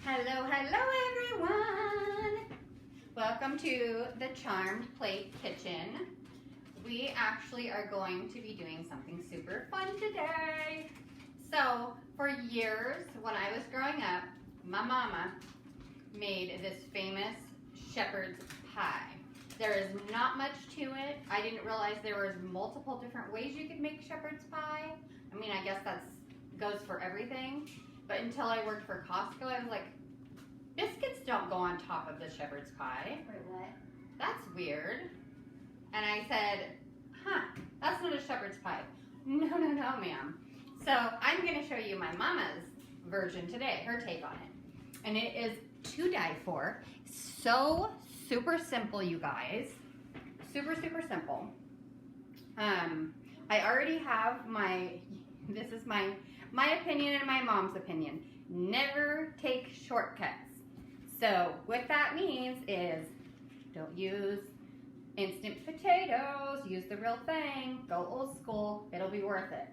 Hello, hello everyone! Welcome to the Charmed Plate Kitchen. We actually are going to be doing something super fun today. So, for years, when I was growing up, my mama made this famous shepherd's pie. There is not much to it. I didn't realize there was multiple different ways you could make shepherd's pie. I mean, I guess that goes for everything. But until I worked for Costco, I was like, biscuits don't go on top of the shepherd's pie. Wait, what? That's weird. And I said, that's not a shepherd's pie. No, ma'am. So I'm going to show you my mama's version today, her take on it. And it is to die for. So super simple, you guys. Super simple. I already have this is my opinion and my mom's opinion. Never take shortcuts. So what that means is don't use instant potatoes, use the real thing, go old school, it'll be worth it.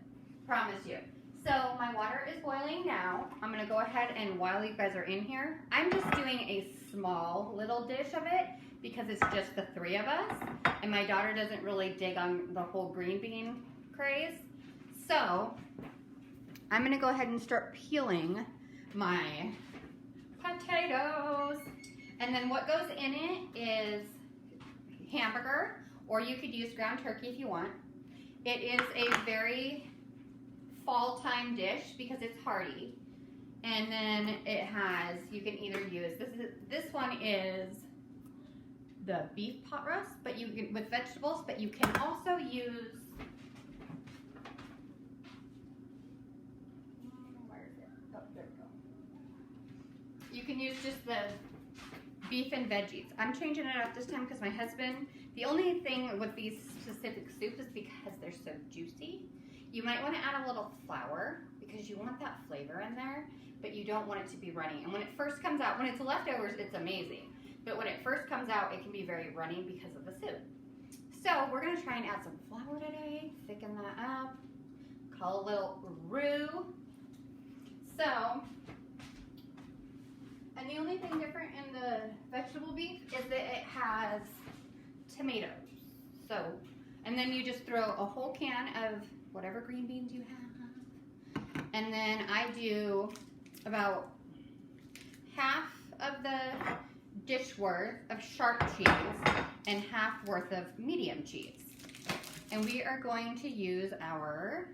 Promise you. So my water is boiling now. I'm gonna go ahead and while you guys are in here, I'm just doing a small little dish of it because it's just the three of us and my daughter doesn't really dig on the whole green bean craze. So I'm gonna go ahead and start peeling my potatoes. And then what goes in it is hamburger, or you could use ground turkey if you want. It is a very fall time dish because it's hearty. And then it has, you can either use, this one is the beef pot roast, but you can, with vegetables, but you can also use, you can use just the beef and veggies. I'm changing it up this time because my husband, the only thing with these specific soups is because they're so juicy. You might want to add a little flour because you want that flavor in there, but you don't want it to be runny. And when it first comes out, when it's leftovers, it's amazing. But when it first comes out, it can be very runny because of the soup. So we're going to try and add some flour today, thicken that up, call a little roux. So, and the only thing different in the vegetable beef is that it has tomatoes. So, and then you just throw a whole can of whatever green beans you have. And then I do about half of the dish worth of sharp cheese and half worth of medium cheese. And we are going to use our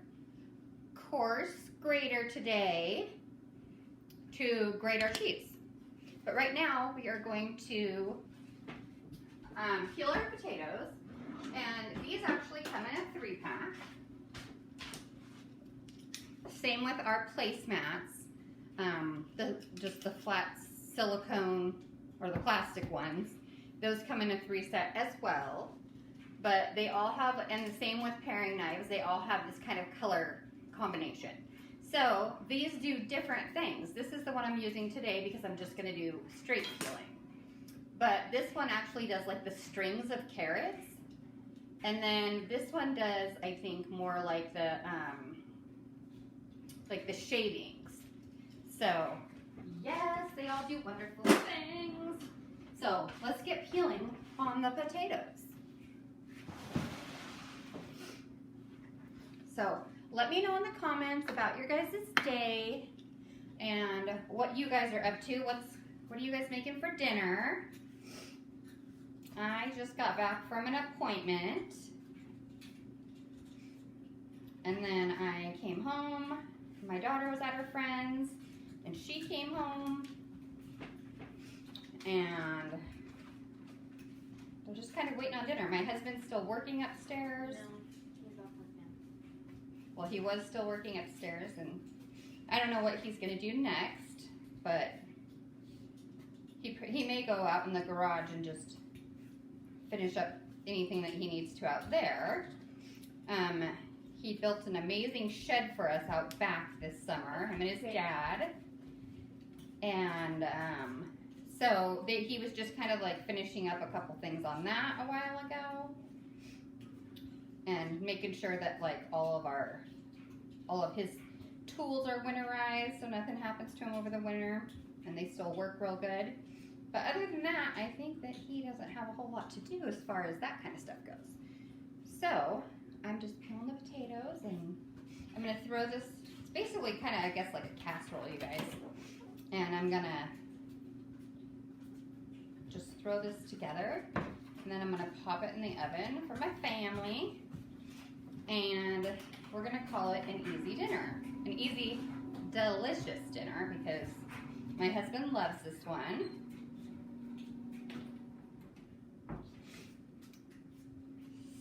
coarse grater today to grate our cheese. But right now we are going to peel our potatoes, and these actually come in a 3-pack. Same with our placemats, just the flat silicone or the plastic ones. Those come in a 3-set as well. But they all have, and the same with paring knives, they all have this kind of color combination. So these do different things. This is the one I'm using today because I'm just gonna do straight peeling. But this one actually does like the strings of carrots. And then this one does, I think, more like the shavings. So yes, they all do wonderful things. So let's get peeling on the potatoes. So let me know in the comments about your guys' day and what you guys are up to. What are you guys making for dinner? I just got back from an appointment. And then I came home. My daughter was at her friend's and she came home. And we're just kind of waiting on dinner. My husband's still working upstairs. No, he's off with him. Well, he was still working upstairs, and I don't know what he's going to do next, but he may go out in the garage and just finish up anything that he needs to out there. He built an amazing shed for us out back this summer, him and his dad. And so he was just kind of like finishing up a couple things on that a while ago. And making sure that like all of his tools are winterized so nothing happens to him over the winter. and they still work real good. But other than that, I think that he doesn't have a whole lot to do as far as that kind of stuff goes. So I'm just peeling the potatoes, and I'm gonna throw this. It's basically kind of, I guess, like a casserole, you guys. And I'm gonna just throw this together, and then I'm gonna pop it in the oven for my family. And we're gonna call it an easy dinner, an easy, delicious dinner, because my husband loves this one.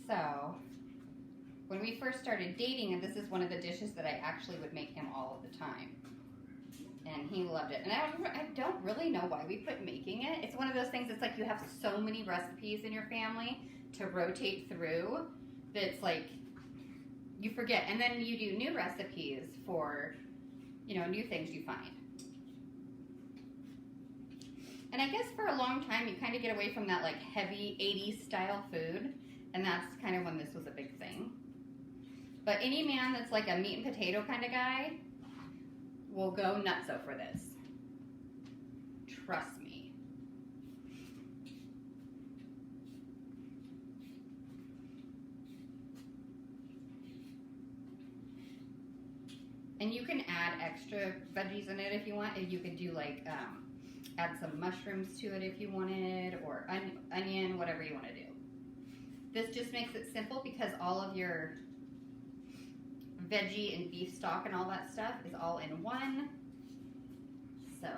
So, when we first started dating, and this is one of the dishes that I actually would make him all of the time. And he loved it. And I don't really know why we quit making it. It's one of those things, it's like you have so many recipes in your family to rotate through that it's like you forget. And then you do new recipes for, you know, new things you find. And I guess for a long time, you kind of get away from that like heavy 80s style food. And that's kind of when this was a big thing. But any man that's like a meat and potato kind of guy will go nutso for this. Trust me. And you can add extra veggies in it if you want. You could do like, add some mushrooms to it if you wanted, or onion, whatever you want to do. This just makes it simple because all of your veggie and beef stock and all that stuff is all in one. So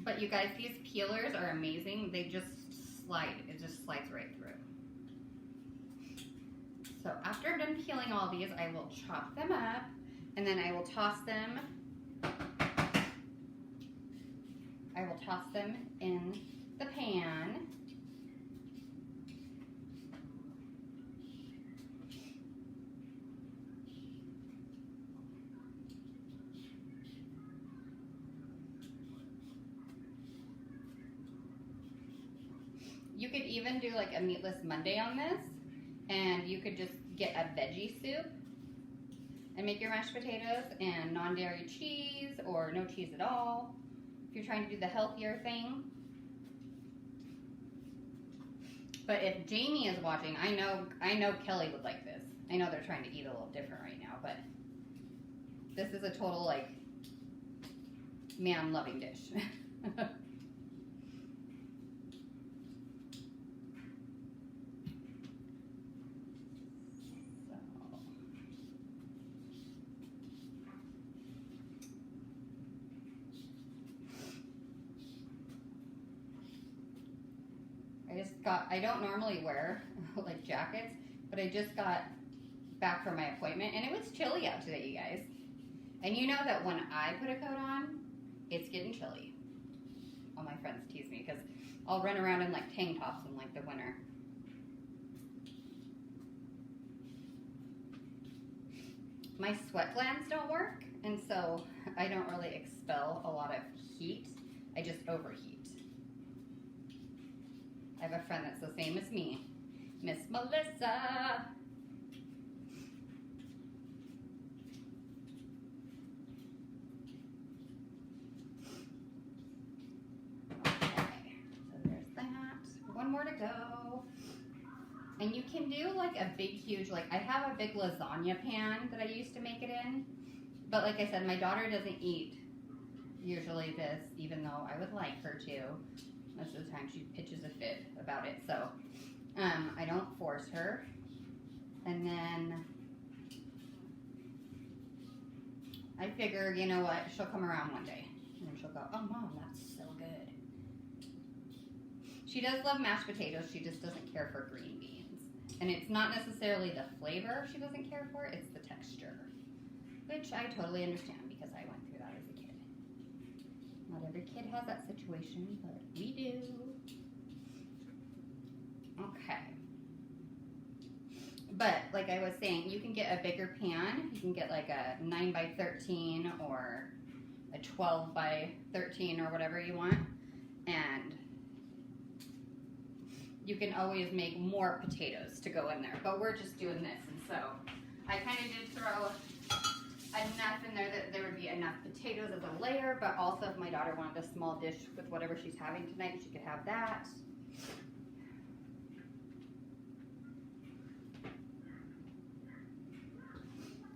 but you guys, these peelers are amazing. They just slide. It just slides right through. So after I'm done peeling all these, I will chop them up, and then I will toss them. I will toss them in the pan. You could even do like a meatless Monday on this. And you could just get a veggie soup and make your mashed potatoes and non-dairy cheese or no cheese at all if you're trying to do the healthier thing. But if Jamie is watching, I know Kelly would like this. I know they're trying to eat a little different right now, but this is a total like man loving dish. I don't normally wear like jackets, but I just got back from my appointment and it was chilly out today, you guys. And you know that when I put a coat on, it's getting chilly. All my friends tease me because I'll run around in like tank tops in like the winter. My sweat glands don't work, and so I don't really expel a lot of heat. I just overheat. I have a friend that's the same as me, Miss Melissa. Okay, so there's that. One more to go. And you can do like a big, huge, like I have a big lasagna pan that I used to make it in. But like I said, my daughter doesn't eat usually this, even though I would like her to. Most of the time she pitches a fit about it, so I don't force her. And then I figure, you know what, she'll come around one day and then she'll go, oh Mom, that's so good. She does love mashed potatoes, she just doesn't care for green beans. And it's not necessarily the flavor she doesn't care for, it's the texture. Which I totally understand because I went through that as a kid. Not every kid has that situation, but we do. Okay. But like I was saying, you can get a bigger pan. You can get like a 9 by 13 or a 12 by 13 or whatever you want. And you can always make more potatoes to go in there, but we're just doing this. And so I kind of did throw enough in there that there would be enough potatoes as a layer, but also if my daughter wanted a small dish with whatever she's having tonight, she could have that.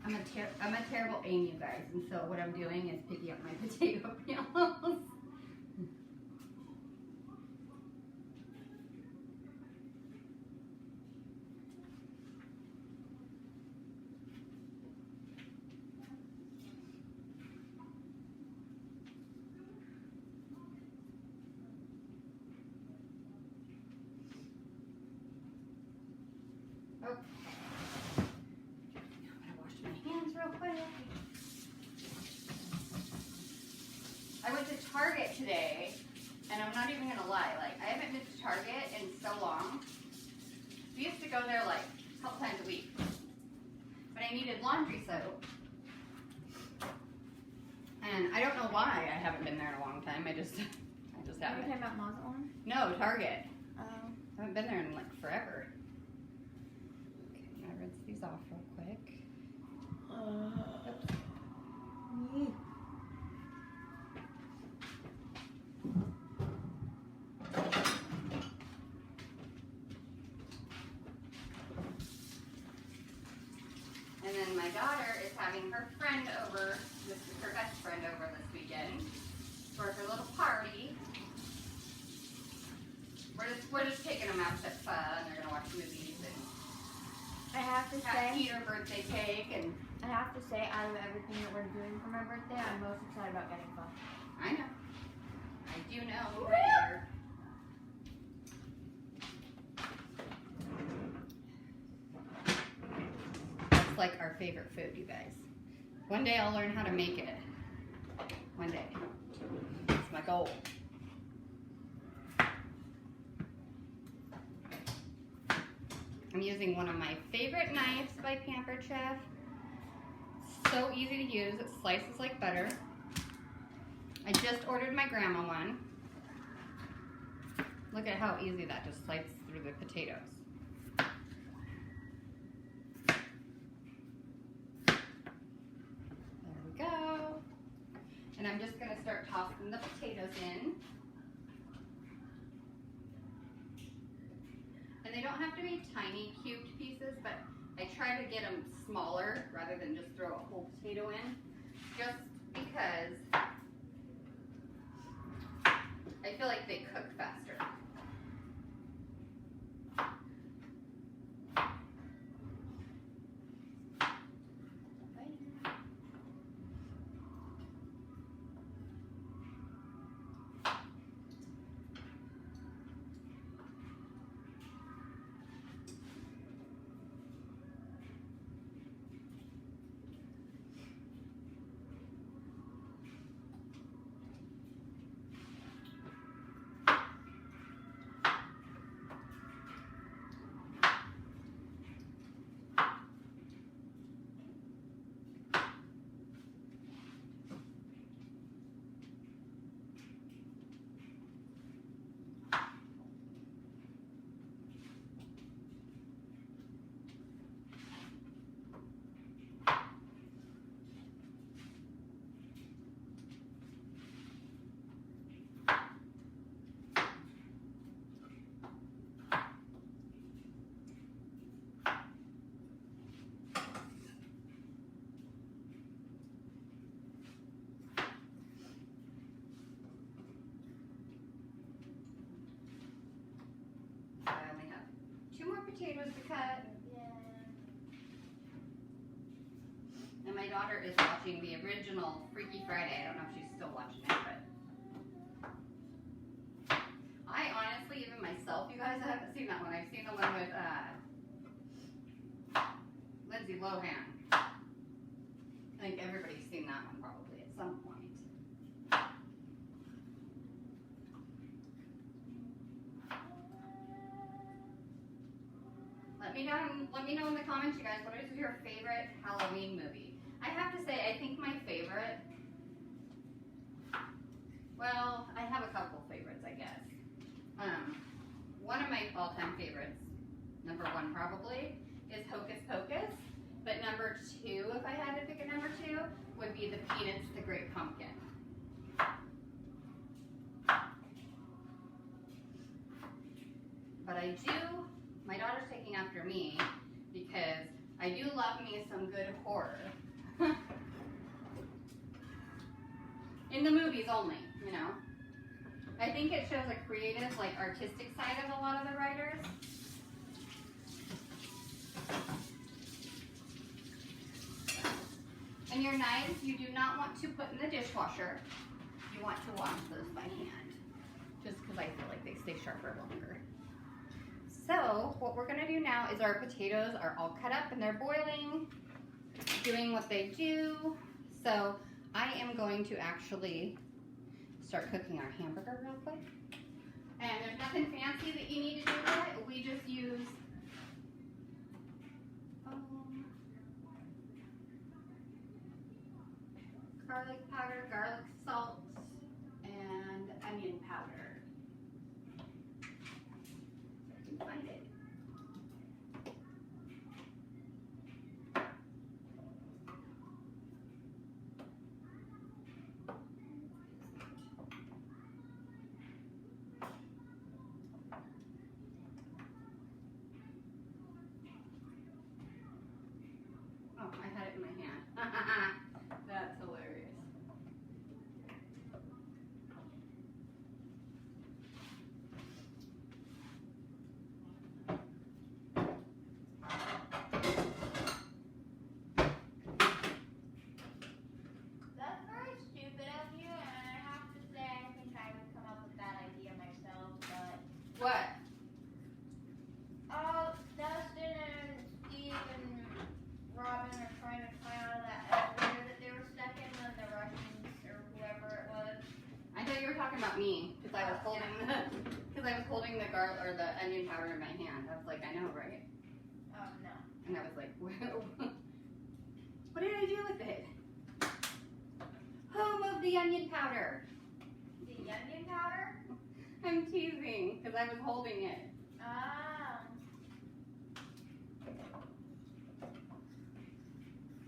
I'm a terrible aim, you guys, and so what I'm doing is picking up my potato peels. Okay. I'm gonna wash my hands real quick. I went to Target today, and I'm not even gonna lie, like, I haven't been to Target in so long. We used to go there like a couple times a week. But I needed laundry soap. And I don't know why I haven't been there in a long time. I just Are you haven't. talking about Mazatlan? No, Target. Oh. I haven't been there in like forever. Okay, I'm gonna rinse these off real quick. Oops. And then my daughter is having her friend over, this is her best friend over this weekend, for her little party. We're just taking them out to fun, and they're gonna watch movies and I have to eat say, her birthday cake, and out of everything that we're doing for my birthday, I'm most excited about getting pho. I know. I do know where. That's like our favorite food, you guys. One day I'll learn how to make it. One day. It's my goal. I'm using one of my favorite knives by Pampered Chef. So easy to use, it slices like butter. I just ordered my grandma one. Look at how easy that just slices through the potatoes. There we go. And I'm just gonna start tossing the potatoes in. And they don't have to be tiny cubed pieces, but I try to get them smaller rather than just throw a whole potato in, just because I feel like they cook faster. Potatoes to cut. And my daughter is watching the original Freaky Friday. I don't know if she's still watching it, but I honestly, even myself, you guys, I haven't seen that one. I've seen the one with Lindsay Lohan. I think everybody's seen that one probably at some point. Let me know in the comments, you guys, what is your favorite Halloween movie? I have to say, I think my favorite, well, I have a couple favorites, I guess. all-time favorites. Number 1 probably is Hocus Pocus, but number 2, if I had to pick a number 2, would be the Peanuts, the Great Pumpkin. But I do, my daughter's taking after me because I do love me some good horror. In the movies only, you know. I think it shows a creative, like artistic side of a lot of the writers. And your knives, you do not want to put in the dishwasher. You want to wash those by hand. Just because I feel like they stay sharper longer. So, what we're gonna do now is our potatoes are all cut up and they're boiling, doing what they do. So, I am going to actually start cooking our hamburger real quick. And there's nothing fancy that you need to do with it. We just use garlic powder, garlic salt, and onion powder. If I can find it. Oh, I had it in my hand. That's hilarious. That's very stupid of you, and I have to say I think I would come up with that idea myself, but What? Dustin and Steve and Robin are trying to climb out of that elevator that they were stuck in when the Russians or whoever it was. I thought you were talking about me because I was holding the garlic or the onion powder in my hand. I was like, I know, right? No. And I was like, what did I do with it? Home of the onion powder. The onion powder? I'm teasing because I was holding it. Ah.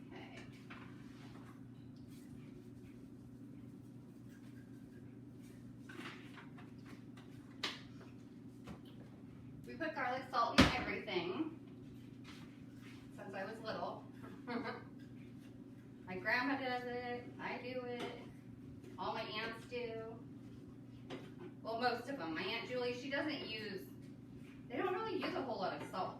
Okay. We put garlic salt in everything since I was little. My grandma does it, I do it, all my aunts do. Well, most of them. My Aunt Julie, she doesn't use, they don't really use a whole lot of salt.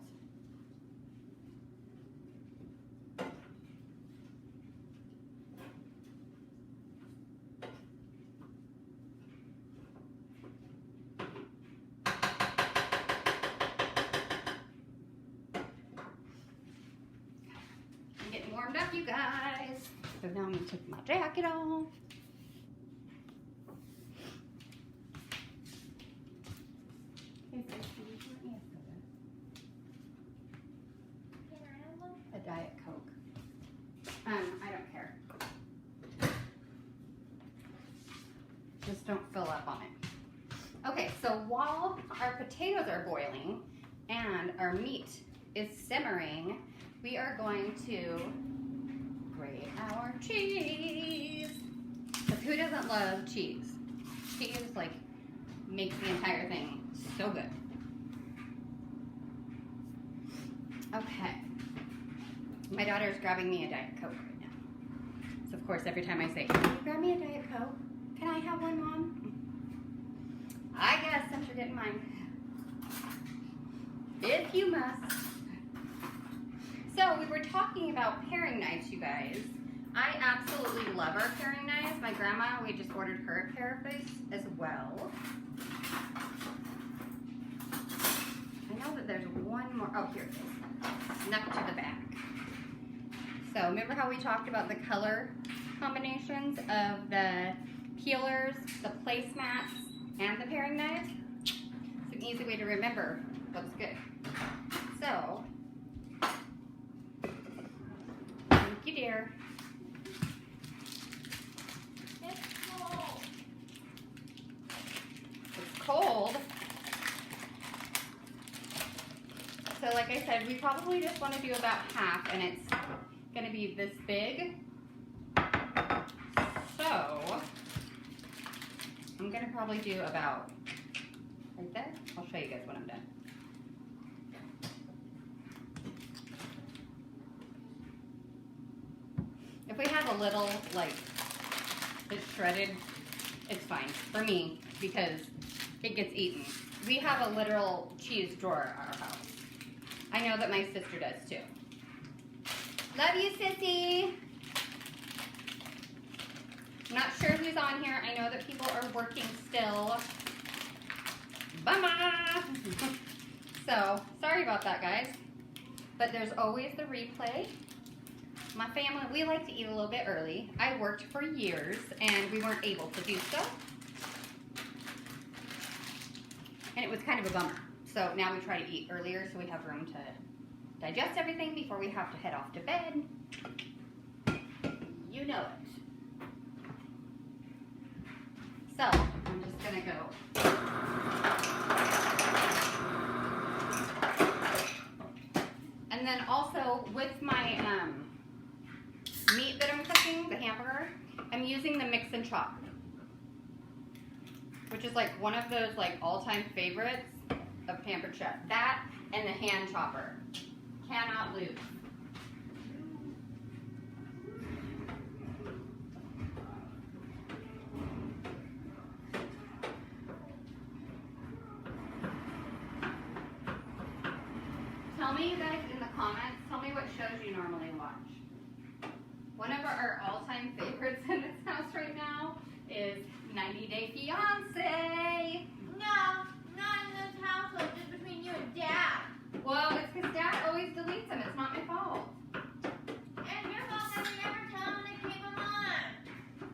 I'm getting warmed up, you guys. So now I'm gonna take my jacket off. Hey, Gracie, you want me a soda? Can I have one? A Diet Coke. I don't care. Just don't fill up on it. Okay, so while our potatoes are boiling and our meat is simmering, we are going to grate our cheese. Because who doesn't love cheese? Cheese, like, makes the entire thing so good. Okay. My daughter is grabbing me a Diet Coke right now. So, of course, every time I say, "Can you grab me a Diet Coke? Can I have one, Mom?" I guess since you're getting mine. If you must. So, we were talking about paring knives, you guys. I absolutely love our paring knives. My grandma, we just ordered her a pair of these as well. I know that there's one more. Oh, here it is. Snuck to the back. So remember how we talked about the color combinations of the peelers, the placemats, and the paring knives? It's an easy way to remember what's good. So, thank you, dear. It's cold. It's cold. so like I said, we probably just want to do about half, and it's going to be this big. So I'm going to probably do about right there. I'll show you guys when I'm done. If we have a little, like, it's shredded, it's fine for me because it gets eaten. We have a literal cheese drawer at our house. I know that my sister does too. Love you, sissy. I'm not sure who's on here. I know that people are working still. Bye. So, sorry about that, guys. But there's always the replay. My family, we like to eat a little bit early. I worked for years and we weren't able to do so. And it was kind of a bummer. So now we try to eat earlier so we have room to digest everything before we have to head off to bed. You know it. So, I'm just gonna go. And then also with my meat that I'm cooking, the hamburger, I'm using the mix and chop, which is like one of those like all-time favorites of Pampered Chef. That and the hand chopper. Cannot lose. Tell me, you guys, in the comments, tell me what shows you normally watch. One of our all-time favorites in this house right now is 90 Day Fiancé. No, not in this household, just between you and Dad. Well, it's because Dad always deletes them. It's not my fault. And your fault that we never tell him to keep them on.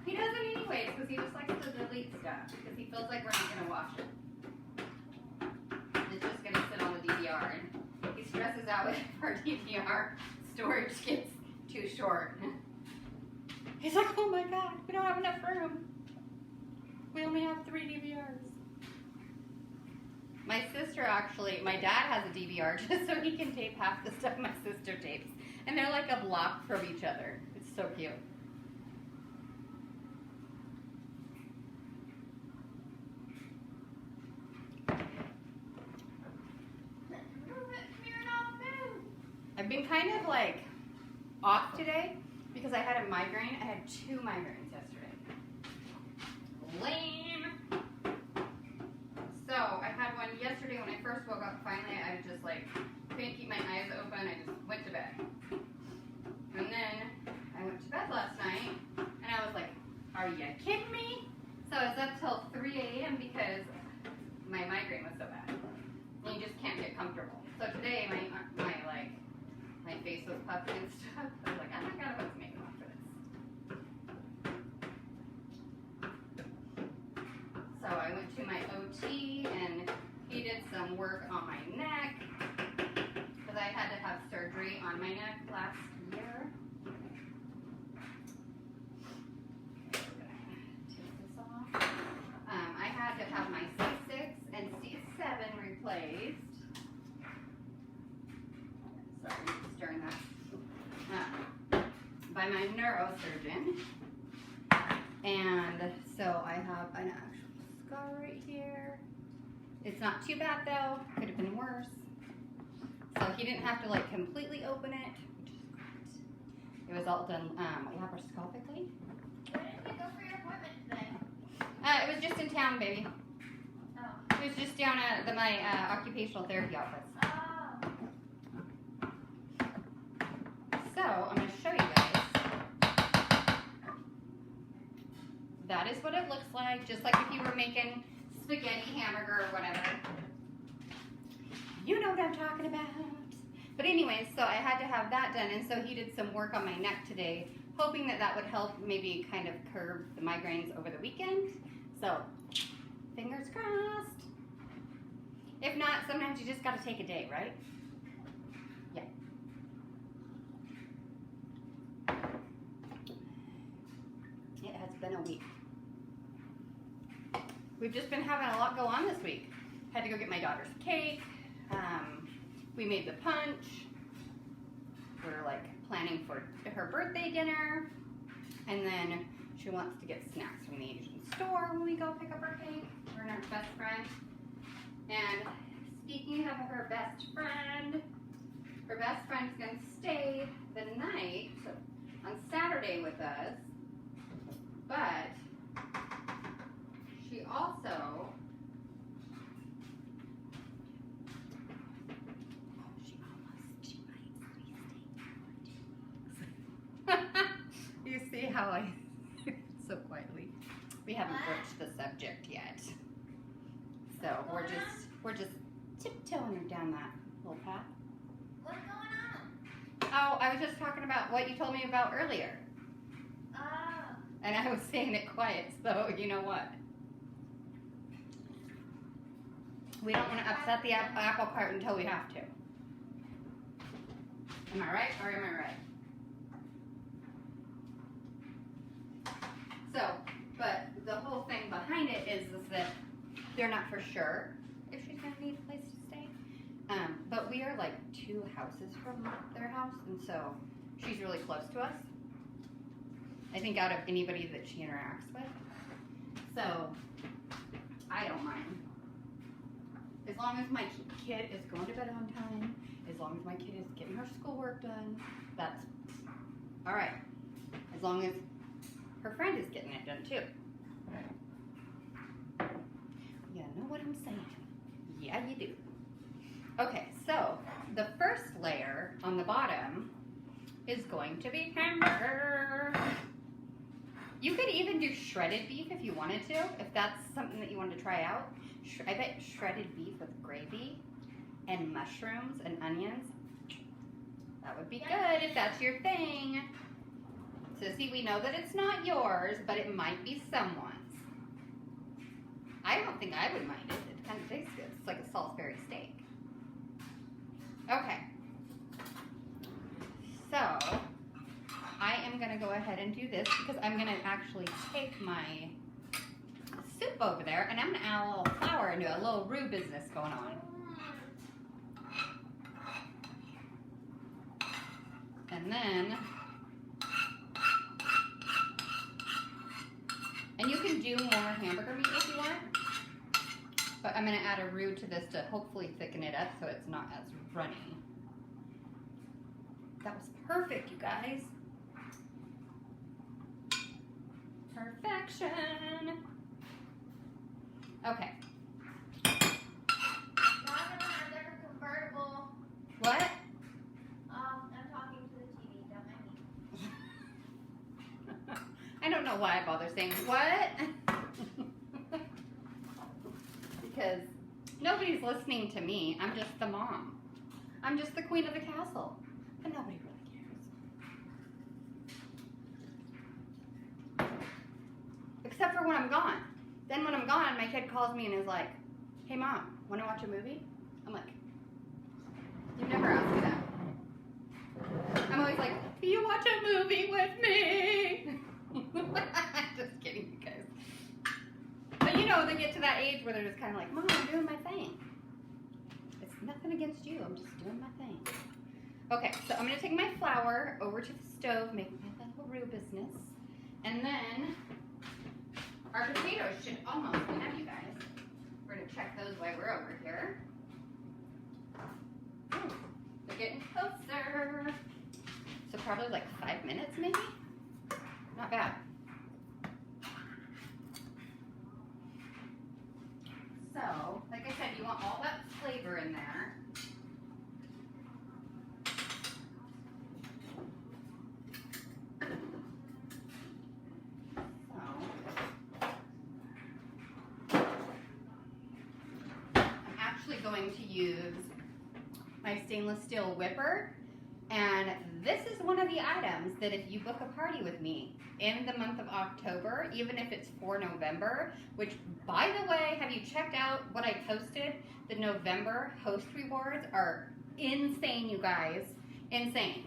He does it anyways because he just likes to delete stuff because he feels like we're not going to watch it. It's just going to sit on the DVR, and he stresses out if our DVR storage gets too short. He's like, oh my God, we don't have enough room. We only have 3 DVRs. My sister actually, my dad has a DVR just so he can tape half the stuff my sister tapes. And they're like a block from each other. It's so cute. I've been kind of like off today because I had a migraine. I had 2 migraines yesterday. Lame. So I had one yesterday when I first woke up. Finally, I just like couldn't keep my eyes open. I just went to bed. And then I went to bed last night and I was like, are you kidding me? So I was up till 3 a.m. because my migraine was so bad. And you just can't get comfortable. So today my face was puffy and stuff. I was like, oh my God, I was making one for this. So I went to my OT and he did some work on my neck because I had to have surgery on my neck last year. Okay, we're gonna take this off. I had to have my C6 and C7 replaced. Sorry, stirring that. By my neurosurgeon. And so I have an actual scar right here. It's not too bad though. Could have been worse. So he didn't have to like completely open it, which is great. It was all done laparoscopically. Where did you go for your appointment today? It was just in town, baby. Oh. It was just down at my occupational therapy office. Oh. So I'm going to show you guys. That is what it looks like, just like if you were making spaghetti, hamburger, or whatever. You know what I'm talking about. But anyways, so I had to have that done, and so he did some work on my neck today, hoping that that would help maybe kind of curb the migraines over the weekend. So, fingers crossed. If not, sometimes you just got to take a day, right? Yeah. It has been a week. We've just been having a lot go on this week. Had to go get my daughter's cake. We made the punch. We're like planning for her birthday dinner. And then she wants to get snacks from the Asian store when we go pick up our cake. Her and our best friend. And speaking of her best friend is going to stay the night on Saturday with us. But she also you see how I so quietly. We haven't broached the subject yet. So we're just tiptoeing her down that little path. What's going on? Oh, I was just talking about what you told me about earlier. Oh. And I was saying it quiet, so you know what? We don't want to upset the apple cart until we have to. Am I right or am I right? So, but the whole thing behind it is that they're not for sure if she's going to need a place to stay. But we are like 2 houses from their house, and so she's really close to us. I think out of anybody that she interacts with. So, I don't mind. As long as my kid is going to bed on time, as long as my kid is getting her schoolwork done, that's all right. As long as her friend is getting it done too. You know what I'm saying? Yeah, you do. Okay, so the first layer on the bottom is going to be hamburger. You could even do shredded beef if you wanted to, if that's something that you wanted to try out. I bet shredded beef with gravy and mushrooms and onions, that would be good if that's your thing. Sissy, we know that it's not yours, but it might be someone's. I don't think I would mind it. It kind of tastes good. It's like a Salisbury steak. Okay. So, I am going to go ahead and do this because I'm going to actually take my soup over there and I'm going to add a little flour into it, a little roux business going on. And then, and you can do more hamburger meat if you want, but I'm going to add a roux to this to hopefully thicken it up so it's not as runny. That was perfect, you guys. Perfection. Okay. Now I'm gonna have their convertible. What? I'm talking to the TV, don't mind me. I don't know why I bother saying what. Because nobody's listening to me. I'm just the mom. I'm just the queen of the castle. But nobody really cares. Except for when I'm gone. Then when I'm gone, my kid calls me and is like, hey mom, want to watch a movie? I'm like, you've never asked me that. I'm always like, do you watch a movie with me? Just kidding, you guys. But you know, they get to that age where they're just kind of like, Mom, I'm doing my thing. It's nothing against you. I'm just doing my thing. Okay, so I'm going to take my flour over to the stove, make my little roux business. And then our potatoes should almost be done, you guys. We're going to check those while we're over here. Ooh, they're getting closer. So probably like 5 minutes maybe? Not bad. So, like I said, you want all that flavor in there. I'm actually going to use my stainless steel whipper, and this is one of the items that if you book a party with me in the month of October, even if it's for November, which, by the way, have you checked out what I posted? The November host rewards are insane, you guys. Insane.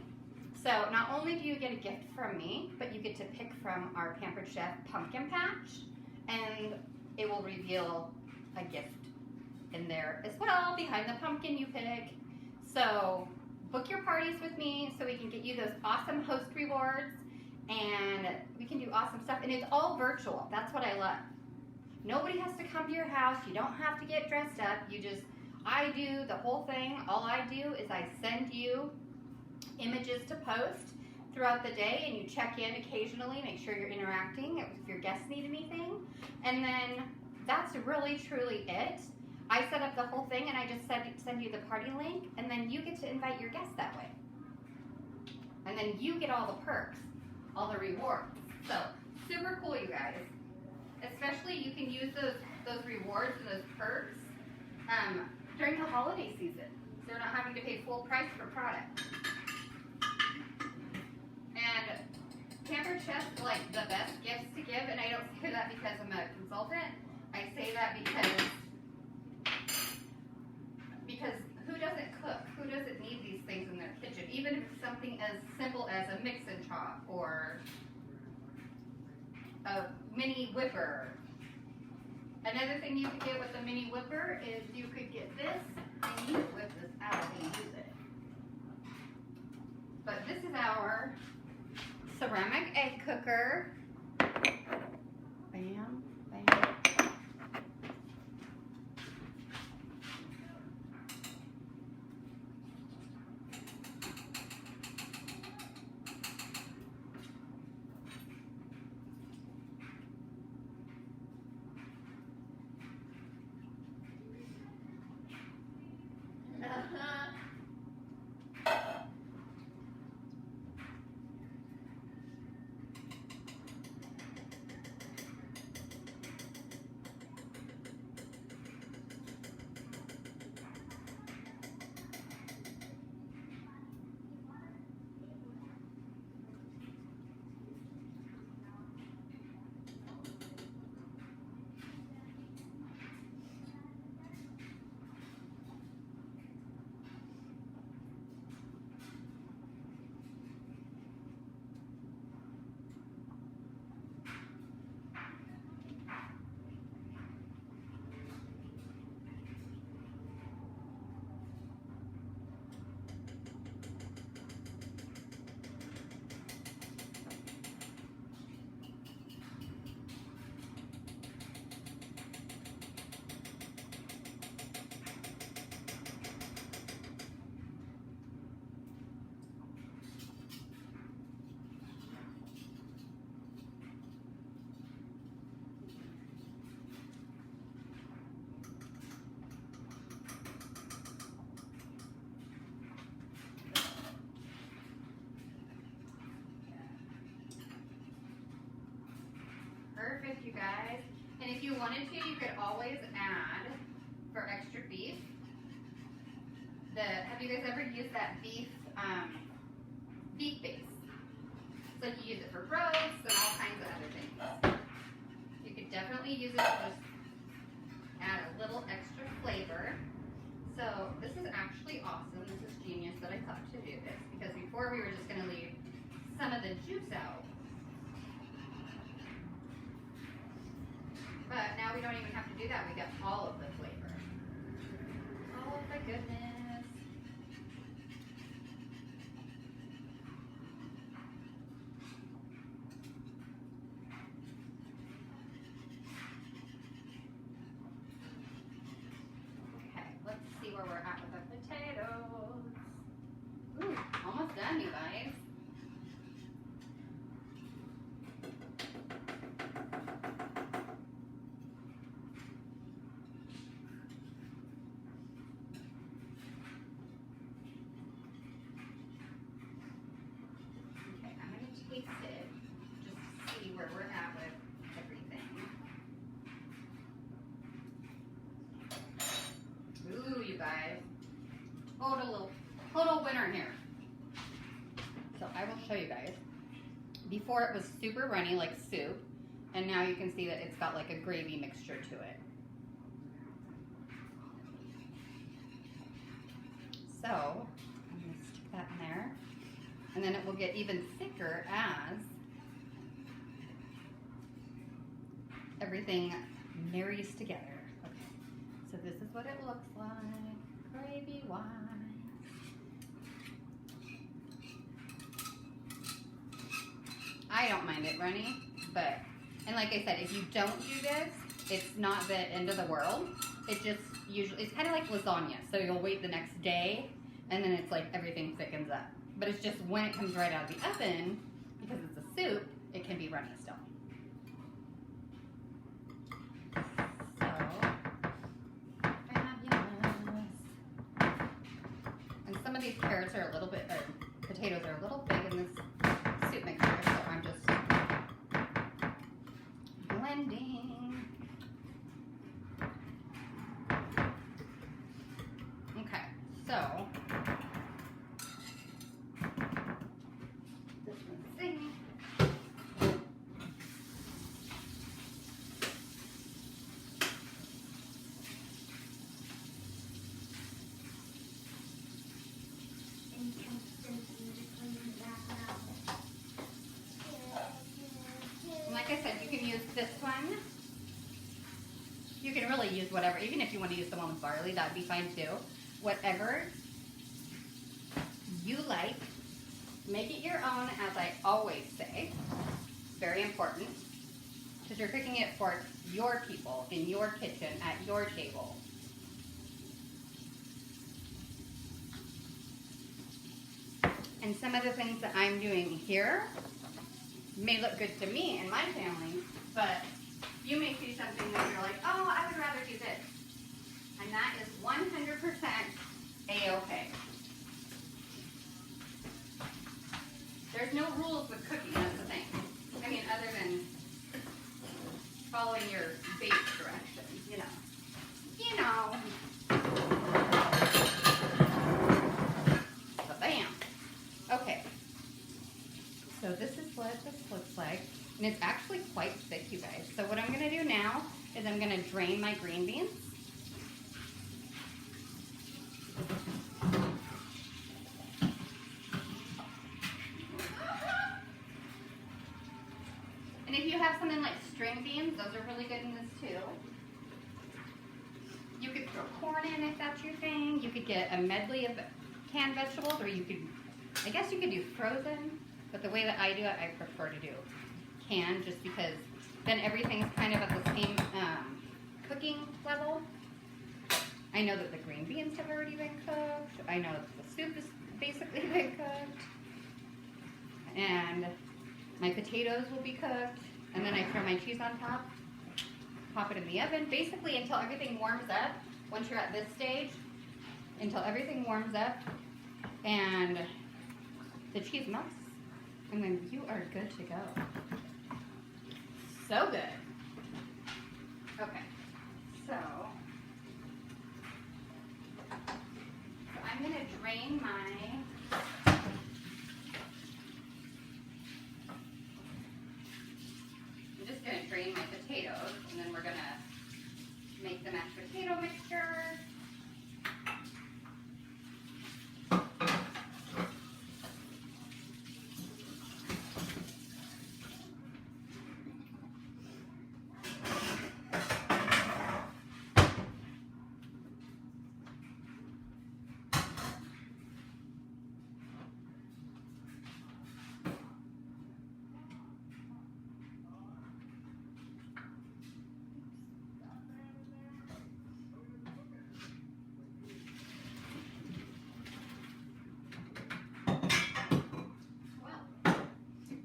So not only do you get a gift from me, but you get to pick from our Pampered Chef pumpkin patch, and it will reveal a gift in there as well behind the pumpkin you pick. So book your parties with me so we can get you those awesome host rewards and we can do awesome stuff. And it's all virtual. That's what I love. Nobody has to come to your house. You don't have to get dressed up. I do the whole thing. All I do is I send you images to post throughout the day and you check in occasionally, make sure you're interacting if your guests need anything. And then that's really truly it. I set up the whole thing and I just send you the party link and then you get to invite your guests that way. And then you get all the perks, all the rewards. So super cool, you guys. Especially you can use those rewards and those perks during the holiday season. So you're not having to pay full price for product. And Pampered Chef's like the best gifts to give, and I don't say that because I'm a consultant. I say that because who doesn't cook? Who doesn't need these things in their kitchen? Even if it's something as simple as a mix and chop or a mini whipper. Another thing you could get with a mini whipper is you could get this and you whip this out and use it. But this is our ceramic egg cooker. Bam, bam. Perfect, you guys. And if you wanted to, you could always add for extra beef. Have you guys ever used that beef base? So you use it for roasts and all kinds of other things. You could definitely use it to just add a little extra flavor. So this is actually awesome. This is genius that I thought to do this because before we were just going to leave some of the juice out. But now we don't even have to do that. We get all of the flavor. Oh my goodness. Okay, let's see where we're at with the potatoes. Ooh, almost done, you guys. Taste it just to see where we're at with everything. Ooh, you guys. Total winner here. So I will show you guys. Before it was super runny like soup, and now you can see that it's got like a gravy mixture to it. So I'm going to stick that in there. And then it will get even thicker as everything marries together. Okay, so this is what it looks like, gravy-wise. I don't mind it runny, but, and like I said, if you don't do this, it's not the end of the world. It just usually, it's kind of like lasagna. So you'll wait the next day, and then it's like everything thickens up. But it's just when it comes right out of the oven, because it's a soup, it can be runny still. So, fabulous. And some of these carrots are a little bit, or potatoes are a little big in this soup mixer, so I'm just blending. Okay, so this one's singing. And like I said, you can use this one. You can really use whatever, even if you want to use the one with barley, that'd be fine too. Whatever you like, make it your own, as I always say. Very important, because you're cooking it for your people, in your kitchen, at your table. And some of the things that I'm doing here may look good to me and my family, but you may see something that you're like, oh, I would rather do this. And that is 100% A-okay. There's no rules with cooking, that's the thing. I mean, other than following your bake directions, you know. You know. Ba-bam. Okay. So this is what this looks like. And it's actually quite thick, you guys. So what I'm going to do now is I'm going to drain my green beans. And if you have something like string beans, those are really good in this too. You could throw corn in if that's your thing. You could get a medley of canned vegetables, or you could, I guess you could do frozen, but the way that I do it, I prefer to do canned, just because then everything's kind of at the same cooking level. I know that the green beans have already been cooked. I know that the soup is basically been cooked. And my potatoes will be cooked. And then I throw my cheese on top, pop it in the oven, basically until everything warms up. Once you're at this stage, until everything warms up and the cheese melts, and then you are good to go. So good. Okay, so I'm gonna drain my I'm just gonna drain my potatoes, and then we're gonna make the mashed potato mixture.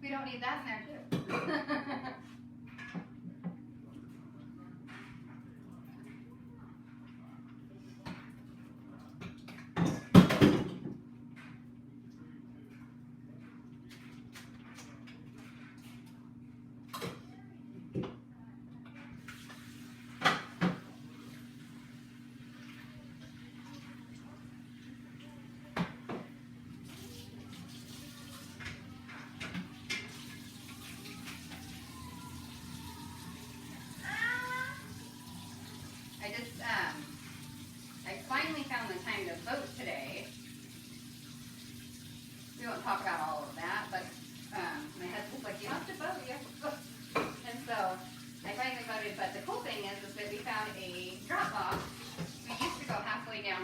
We don't need that in there too. I finally found the time to vote today. We won't talk about all of that, but my husband's like, you have to vote, you have to vote. And so I finally voted, but the cool thing is that we found a drop off. We used to go halfway down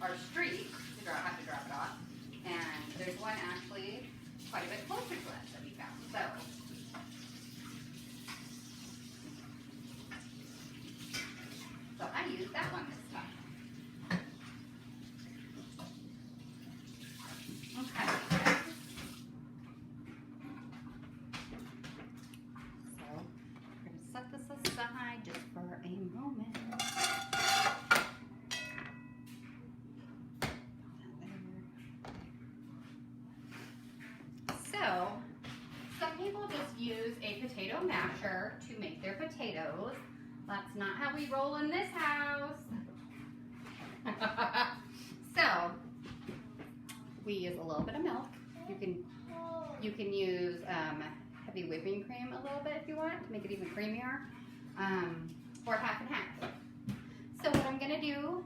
our street to have to drop it off, and there's one actually quite a bit closer to us that we found. So use that one this time. Okay. So we're going to set this aside just for a moment. So, some people just use a potato masher to make their potatoes. That's not how we roll in this house. So, we use a little bit of milk. You can use heavy whipping cream a little bit if you want to make it even creamier, or half and half. So what I'm gonna do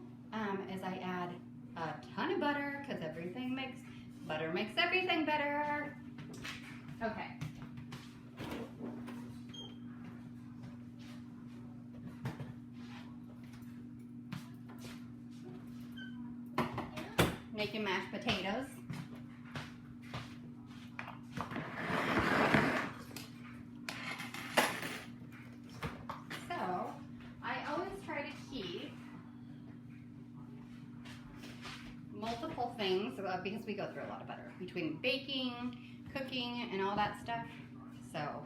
is I add a ton of butter because butter makes everything better. Okay. Making mashed potatoes. So, I always try to keep multiple things because we go through a lot of butter between baking, cooking, and all that stuff. So,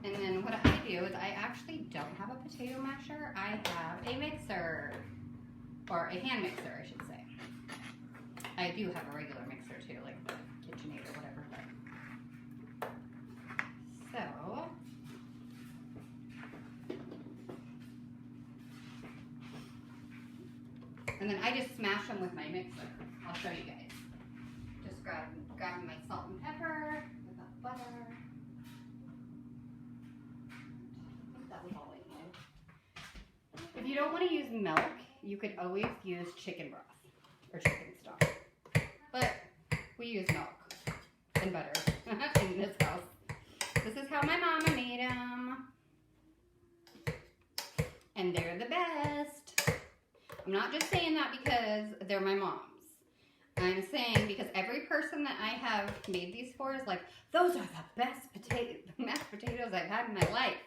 and then what I do is I actually don't have a potato masher. I have a mixer, or a hand mixer, I should say. I do have a regular mixer too, like the KitchenAid or whatever. So, and then I just smash them with my mixer. I'll show you guys. Just grabbing my salt and pepper with that butter. I think that was all I needed. If you don't want to use milk, you could always use chicken broth or chicken stock. But we use milk and butter in this house. This is how my mama made them. And they're the best. I'm not just saying that because they're my mom's. I'm saying because every person that I have made these for is like, those are the best mashed potatoes I've had in my life.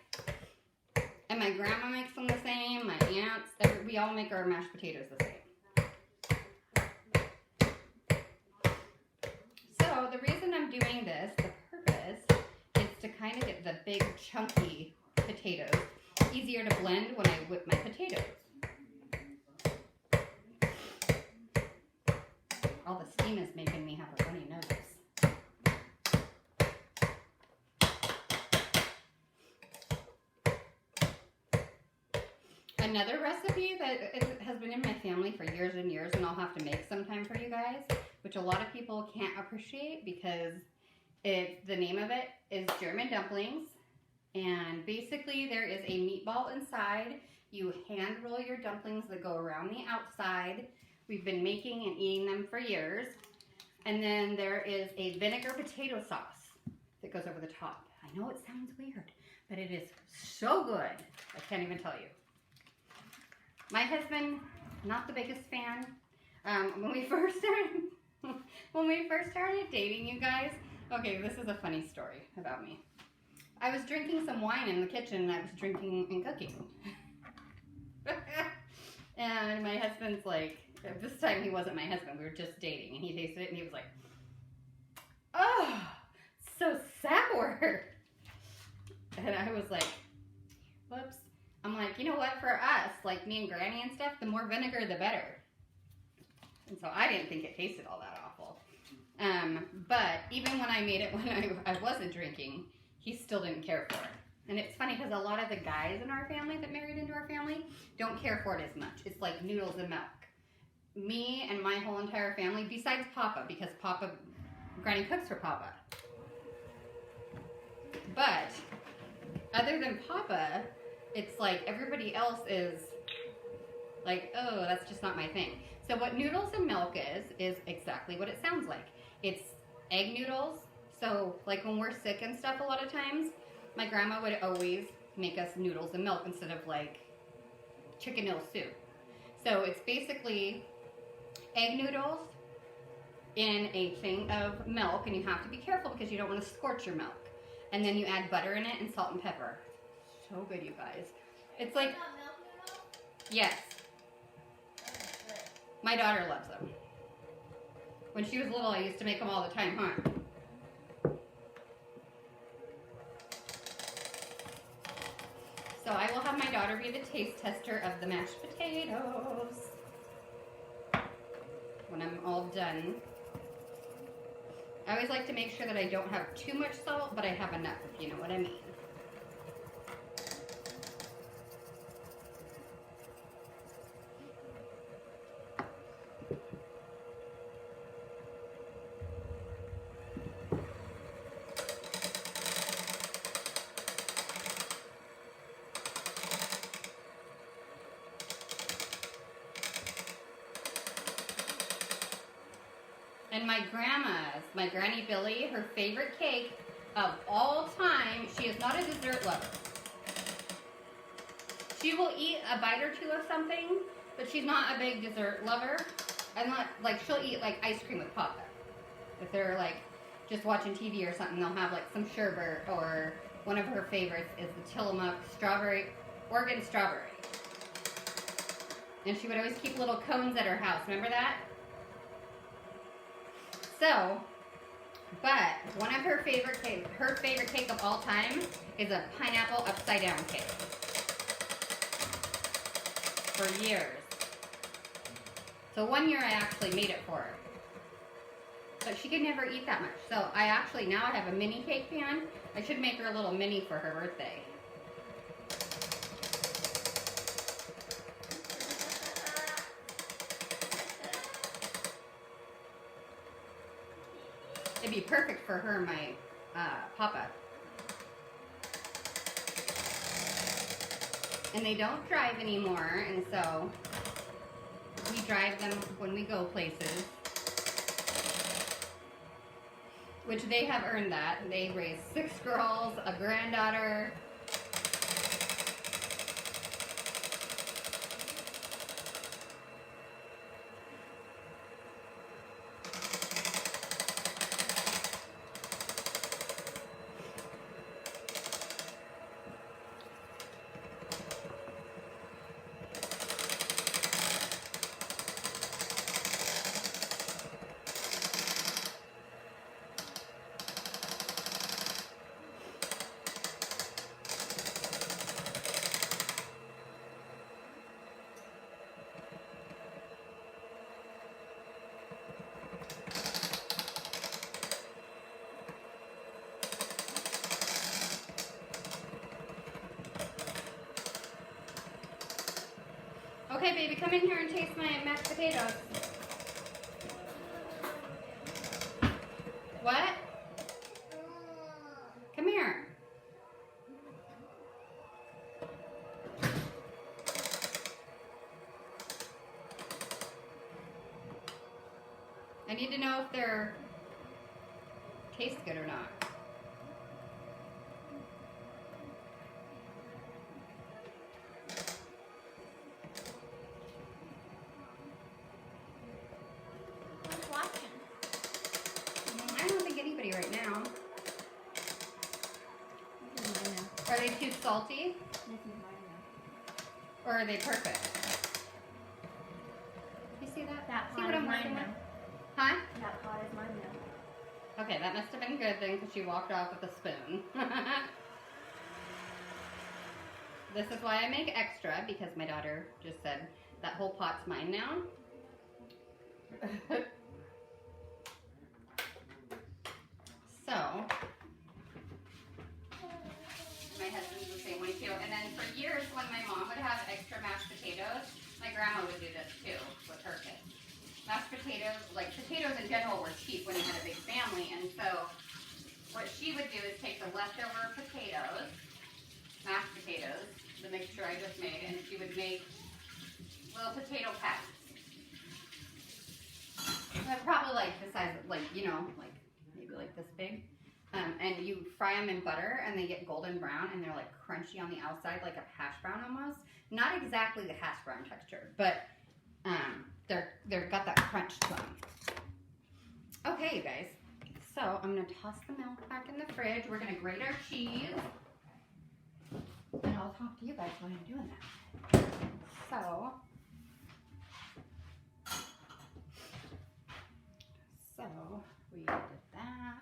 And my grandma makes them the same, my aunts, we all make our mashed potatoes the same. So the reason I'm doing this, the purpose, is to kind of get the big chunky potatoes easier to blend when I whip my potatoes. All the steam is making me have a runny nose. Another recipe that has been in my family for years and years, and I'll have to make sometime for you guys, which a lot of people can't appreciate because the name of it is German dumplings. And basically there is a meatball inside. You hand roll your dumplings that go around the outside. We've been making and eating them for years. And then there is a vinegar potato sauce that goes over the top. I know it sounds weird, but it is so good. I can't even tell you. My husband, not the biggest fan. When we first started dating, you guys, okay, this is a funny story about me. I was drinking some wine in the kitchen and I was drinking and cooking. And my husband's like, this time he wasn't my husband, we were just dating, and he tasted it and he was like, oh, so sour. And I was like, whoops. I'm like, you know what, for us, like me and Granny and stuff, the more vinegar, the better. And so I didn't think it tasted all that awful. But even when I made it when I wasn't drinking, he still didn't care for it. And it's funny because a lot of the guys in our family that married into our family don't care for it as much. It's like noodles and milk. Me and my whole entire family, besides Papa, because Granny cooks for Papa. But other than Papa, it's like everybody else is like, oh, that's just not my thing. So what noodles and milk is exactly what it sounds like. It's egg noodles. So like when we're sick and stuff a lot of times, my grandma would always make us noodles and milk instead of like chicken noodle soup. So it's basically egg noodles in a thing of milk, and you have to be careful because you don't want to scorch your milk. And then you add butter in it and salt and pepper. so good, you guys. It's like, Not milk noodles? yes, Okay, good. my daughter loves them. When she was little, I used to make them all the time, huh? So I will have my daughter be the taste tester of the mashed potatoes when I'm all done. I always like to make sure that I don't have too much salt, but I have enough, if you know what I mean. And my grandma's, my Granny Billy, her favorite cake of all time, she is not a dessert lover. She will eat a bite or two of something, but she's not a big dessert lover. And like she'll eat like ice cream with Papa. If they're like just watching TV or something, they'll have like some sherbet, or one of her favorites is the Tillamook strawberry, Oregon strawberry. And she would always keep little cones at her house. Remember that? So, but one of her favorite cake of all time is a pineapple upside down cake. For years. So one year I actually made it for her. But she could never eat that much. So I actually, now I have a mini cake pan. I should make her a little mini for her birthday. It'd be perfect for her and my Papa. And they don't drive anymore, and so we drive them when we go places. Which they have earned that. They raised 6 girls, a granddaughter. Okay, baby, come in here and taste my mashed potatoes. What? Come here. I need to know if they're taste good or not. Who's watching? I don't think anybody right now. Are they too salty? Or are they perfect? You see that? That See pot what is I'm mine working with? now. Huh? That pot is mine now. Okay, that must have been good then because she walked off with a spoon. This is why I make extra, because my daughter just said that whole pot's mine now. So, my husband's the same way too. And then for years when my mom would have extra mashed potatoes, my grandma would do this too with her kids. Mashed potatoes, like potatoes in general, were cheap when you had a big family, and so what she would do is take the leftover potatoes, mashed potatoes, the mixture I just made, and she would make little potato patties. They're probably like the size of, like, you know, like maybe like this big. And you fry them in butter and they get golden brown and they're like crunchy on the outside, like a hash brown almost. Not exactly the hash brown texture, but they're got that crunch to them. Okay, you guys. So I'm gonna toss the milk back in the fridge. We're gonna grate our cheese. And I'll talk to you guys while I'm doing that. So we did that.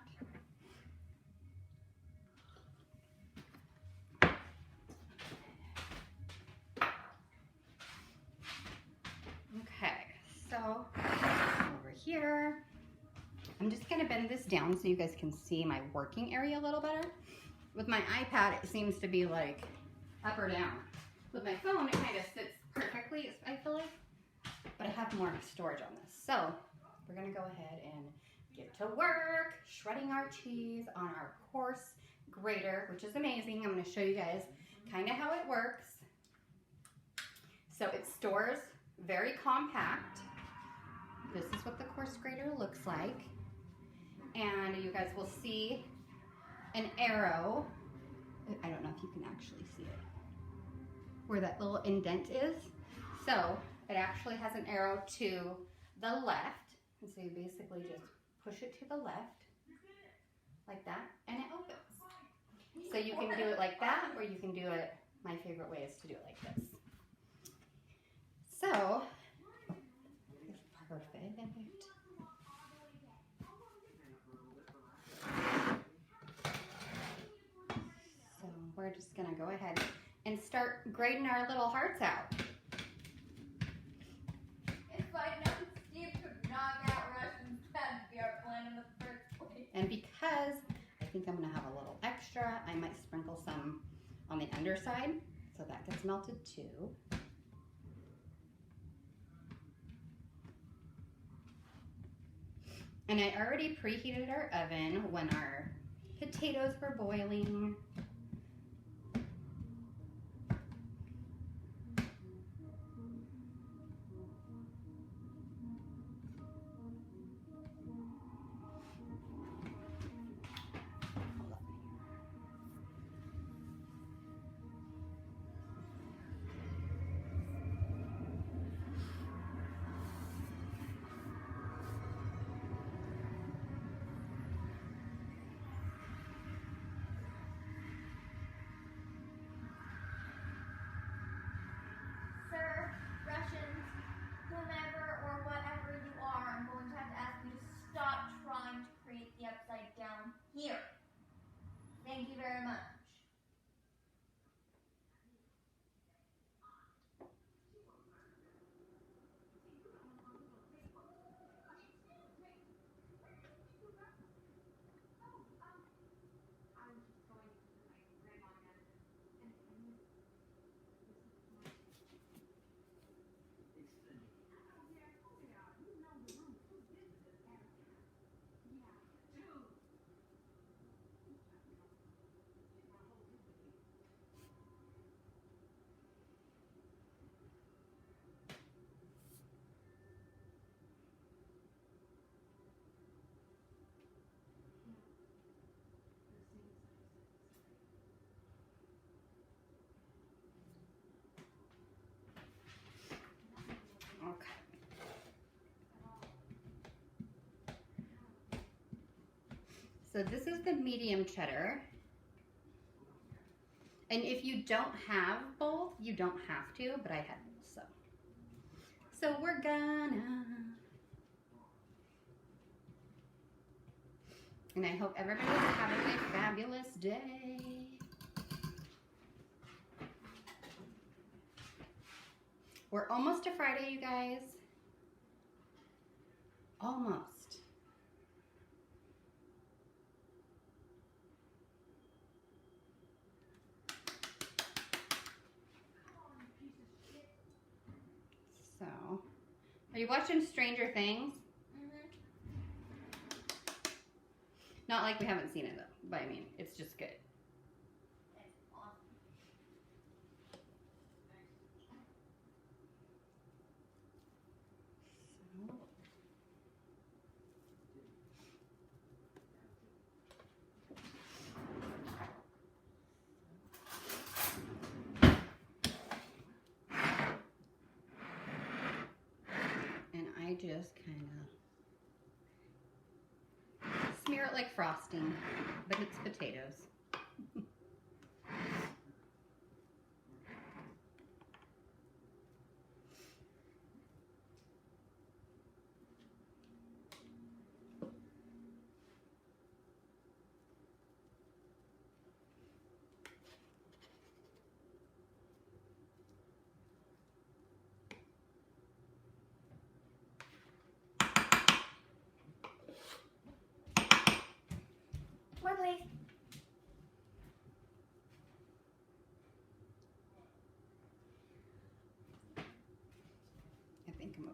Okay, so over here, I'm just gonna bend this down so you guys can see my working area a little better. With my iPad, it seems to be like up or down. With my phone, it kind of sits perfectly, I feel like, but I have more storage on this. So we're gonna go ahead and get to work shredding our cheese on our coarse grater, which is amazing. I'm gonna show you guys kind of how it works. So it stores very compact. This is what the coarse grater looks like. And you guys will see an arrow. I don't know if you can actually see it, where that little indent is. So it actually has an arrow to the left. And so you basically just push it to the left like that and it opens. So you can do it like that, or you can do it, my favorite way is to do it like this. So, perfect. So we're just gonna go ahead and start grading our little hearts out. If I'd known Steve could knock out Russians, that'd be our plan in the first place. And because I think I'm gonna have a little extra, I might sprinkle some on the underside so that gets melted too. And I already preheated our oven when our potatoes were boiling. Sir, Russians, whomever or whatever you are, I'm going to have to ask you to stop trying to create the upside down here. Thank you very much. Okay. So this is the medium cheddar. And if you don't have both, you don't have to, but I had both, so we're gonna. And I hope everybody's having a fabulous day. We're almost to Friday, you guys. Almost. So, are you watching Stranger Things? Not like we haven't seen it though, but I mean, it's just good. It's awesome. And I just kind of smear it like frosting, but it's potatoes.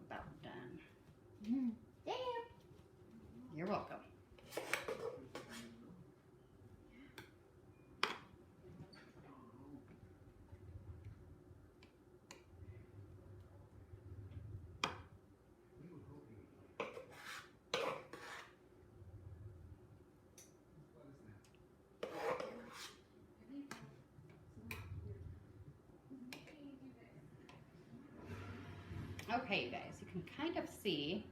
about done. Thank you. You're welcome. Okay, you guys, you can kind of see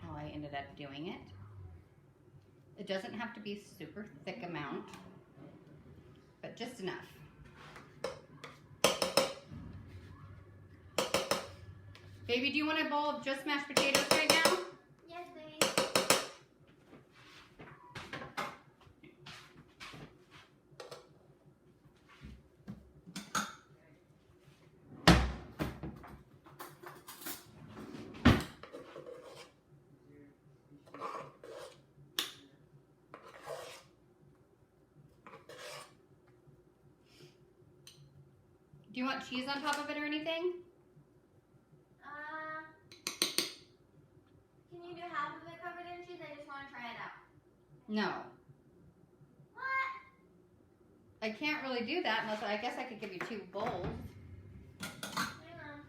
how I ended up doing it. It doesn't have to be super thick amount, but just enough. Baby, do you want a bowl of just mashed potatoes right now? Yes, please. Do you want cheese on top of it or anything? Can you do half of it covered in cheese? I just want to try it out. No. What? I can't really do that unless I guess I could give you 2 bowls. Hang on.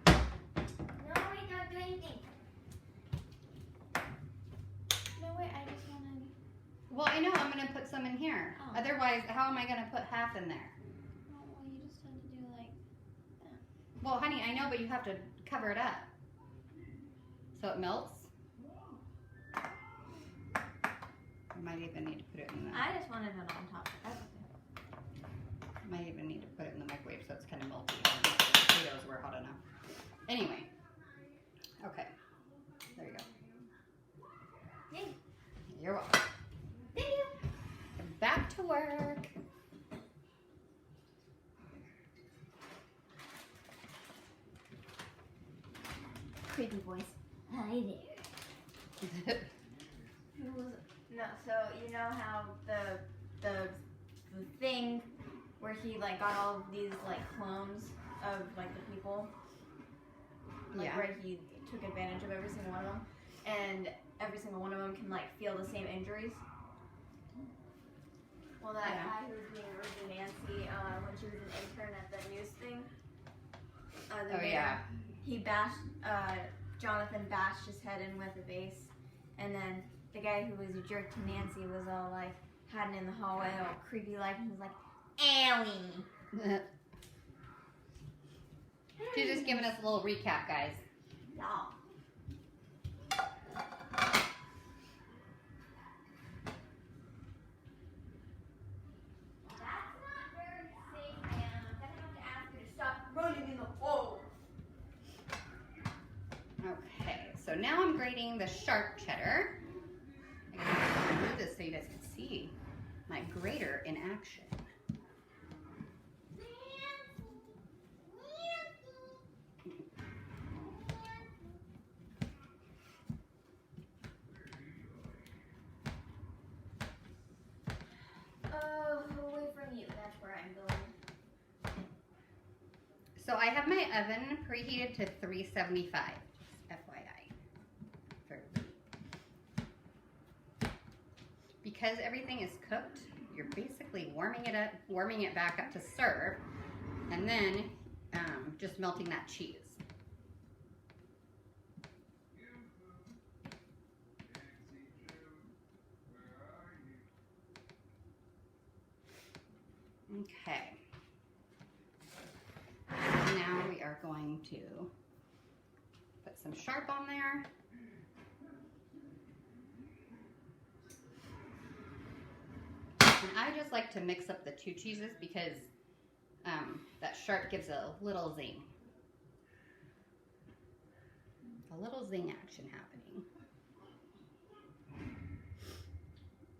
No, wait, don't do anything. No, wait, I just wanted... Well, I know I'm going to put some in here. Oh. Otherwise, how am I going to put half in there? Oh, well, you just had to do like... Well, honey, I know, but you have to cover it up. So it melts. I might even need to put it in the... I just wanted it on top. That's okay. Might even need to put it in the microwave so it's kind of melty. The potatoes were hot enough. Anyway. Okay. There you go. Yay. You're welcome. Thank you. Back to work. Creepy voice. Hi there. No, so you know how the thing where he like got all of these like clones of like the people, like Yeah. where he took advantage of every single one of them, and every single one of them can like feel the same injuries. Well, that Yeah. guy who was being rude to Nancy when she was an intern at the news thing. The Oh, mayor, yeah. He bashed Jonathan bashed his head in with a vase, and then the guy who was a jerk to Nancy was all like hiding in the hallway, all creepy like, and he was like, "Owie." She's just giving us a little recap, guys. Yeah. That's not very safe, man. I'm gonna have to ask you to stop running in the hole. Okay, so now I'm grating the sharp cheddar. I'm going to do this so you guys can see my grater in action. Away from you. That's where I'm going. So I have my oven preheated to 375, just FYI. For because everything is cooked, you're basically warming it back up to serve, and then just melting that cheese. Okay. Now we are going to put some sharp on there. And I just like to mix up the 2 cheeses because that sharp gives a little zing. A little zing action happening.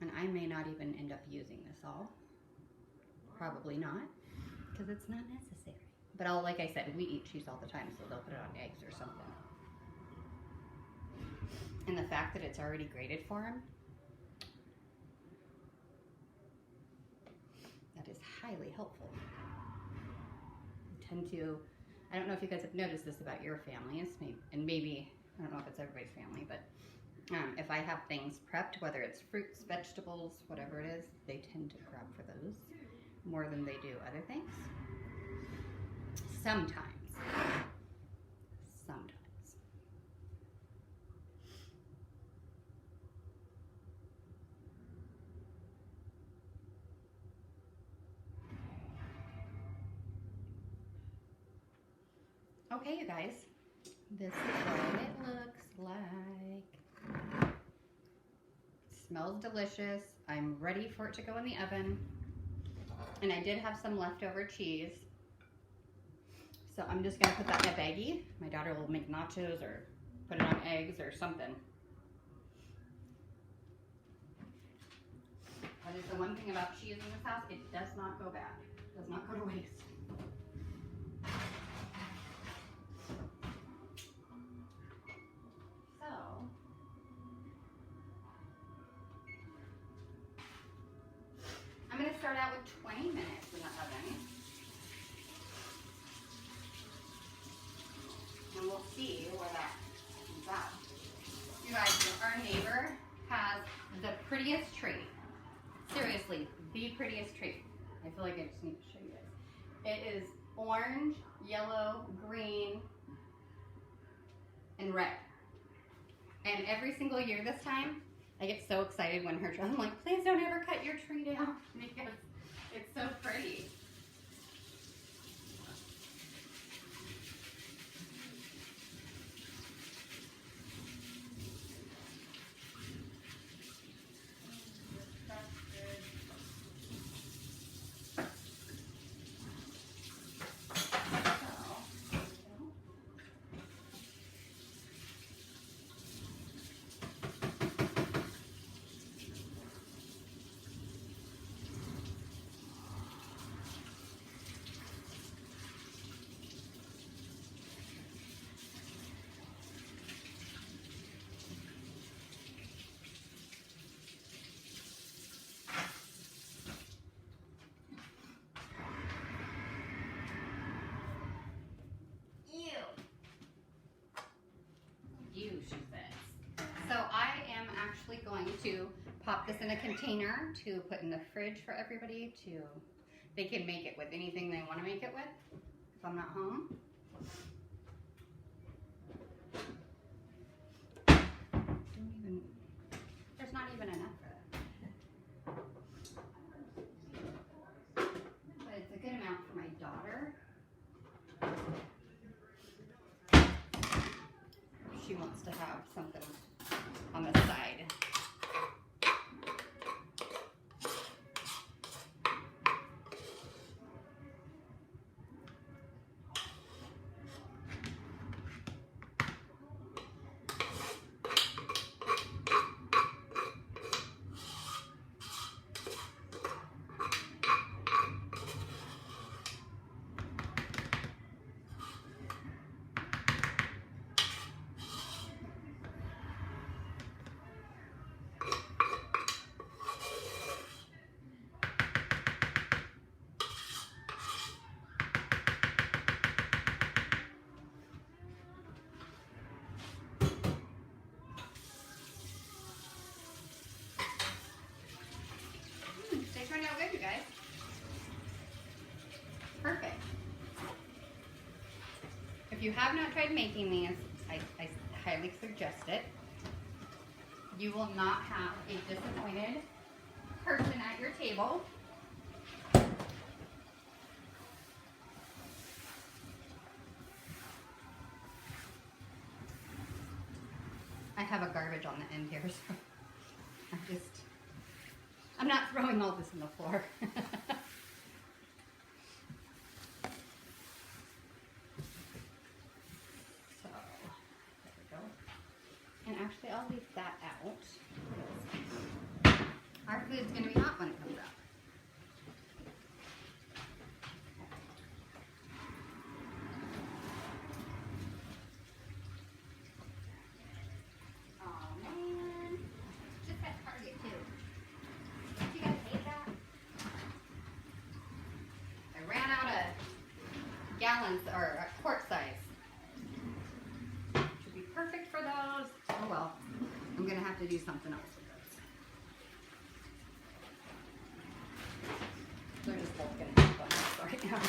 And I may not even end up using this all. Probably not, because it's not necessary. But like I said, we eat cheese all the time, so they'll put it on eggs or something. And the fact that it's already grated for them, that is highly helpful. I don't know if you guys have noticed this about your families, and maybe, I don't know if it's everybody's family, but if I have things prepped, whether it's fruits, vegetables, whatever it is, they tend to grab for those more than they do other things. Sometimes. Okay, you guys, this is what it looks like. It smells delicious. I'm ready for it to go in the oven. And I did have some leftover cheese. So I'm just gonna put that in a baggie. My daughter will make nachos or put it on eggs or something. That is the one thing about cheese in this house, it does not go bad. It does not go to waste. I'm going to start out with 20 minutes in the oven. And we'll see where that comes out. You guys, our neighbor has the prettiest tree. Seriously, the prettiest tree. I feel like I just need to show you guys. It is orange, yellow, green, and red. And every single year this time, I get so excited when I'm like, please don't ever cut your tree down because it's so pretty. Going to pop this in a container to put in the fridge for everybody they can make it with anything they want to make it with if I'm not home. There's not even enough for that. But it's a good amount for my daughter. She wants to have something on the side. They turned out good, you guys. Perfect. If you have not tried making these, I highly suggest it. You will not have a disappointed person at your table. I have a garbage on the end here, so I'm not throwing all this on the floor. So, there we go. And actually, I'll leave that out. Our food's going to be hot when it comes out. gallons or quart size. Should be perfect for those. Oh well, I'm gonna have to do something else with those. They're just both gonna have fun right now.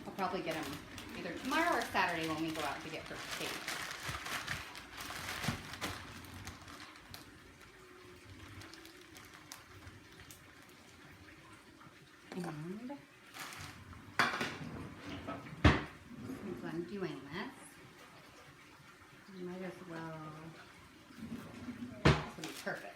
I'll probably get them either tomorrow or Saturday when we go out to get her cake. And since I'm doing this, I might as well, this will be perfect.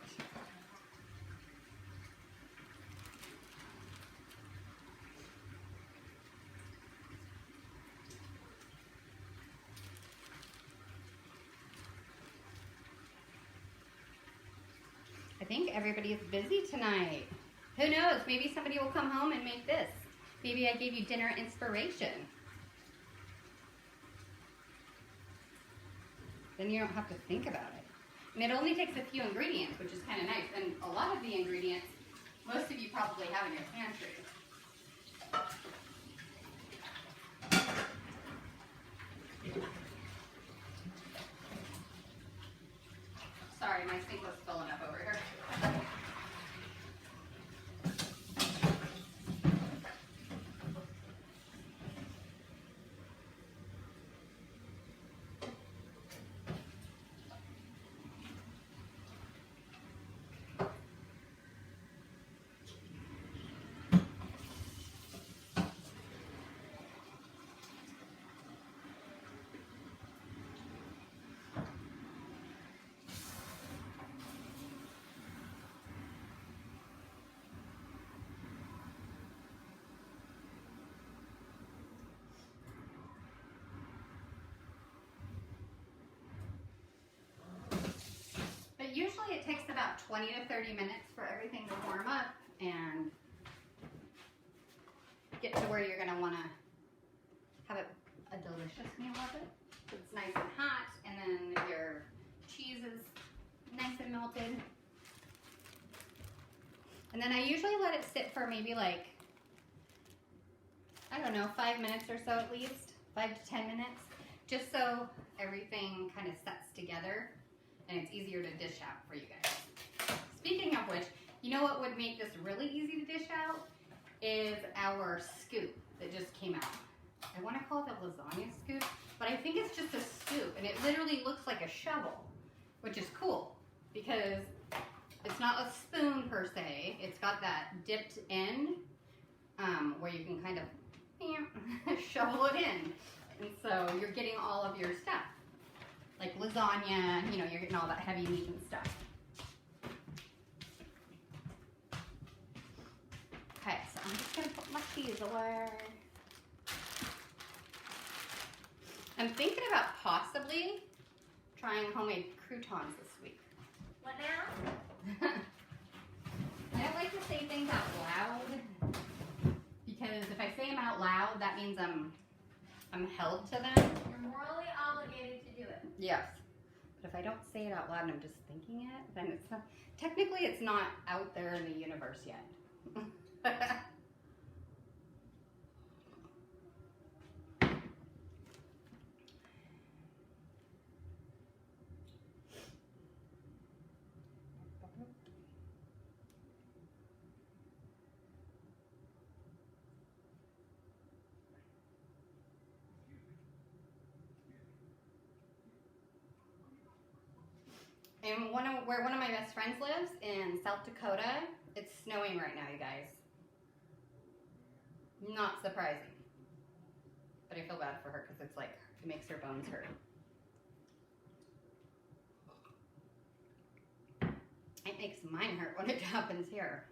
I think everybody is busy tonight. Who knows? Maybe somebody will come home and make this. Maybe I gave you dinner inspiration. Then you don't have to think about it. And it only takes a few ingredients, which is kind of nice. And a lot of the ingredients, most of you probably have in your pantry. Sorry, my sink was filling up over here. But usually it takes about 20 to 30 minutes for everything to warm up and get to where you're going to want to have a delicious meal of it. So it's nice and hot, and then your cheese is nice and melted. And then I usually let it sit for maybe like, I don't know, 5 minutes or so at least, 5 to 10 minutes, just so everything kind of sets together and it's easier to dish out for you guys. Speaking of which, you know what would make this really easy to dish out is our scoop that just came out. I want to call it a lasagna scoop, but I think it's just a scoop, and it literally looks like a shovel, which is cool because it's not a spoon per se. It's got that dipped end where you can kind of shovel it in, and so you're getting all of your stuff. Like lasagna, you know, you're getting all that heavy meat and stuff. Okay, so I'm just gonna put my cheese away. I'm thinking about possibly trying homemade croutons this week. What now? I don't like to say things out loud because if I say them out loud, that means I'm held to them. You're morally obligated to do it. Yes. But if I don't say it out loud and I'm just thinking it, then it's not, technically it's not out there in the universe yet. And where one of my best friends lives, in South Dakota, it's snowing right now, you guys. Not surprising. But I feel bad for her because it's like, it makes her bones hurt. It makes mine hurt when it happens here.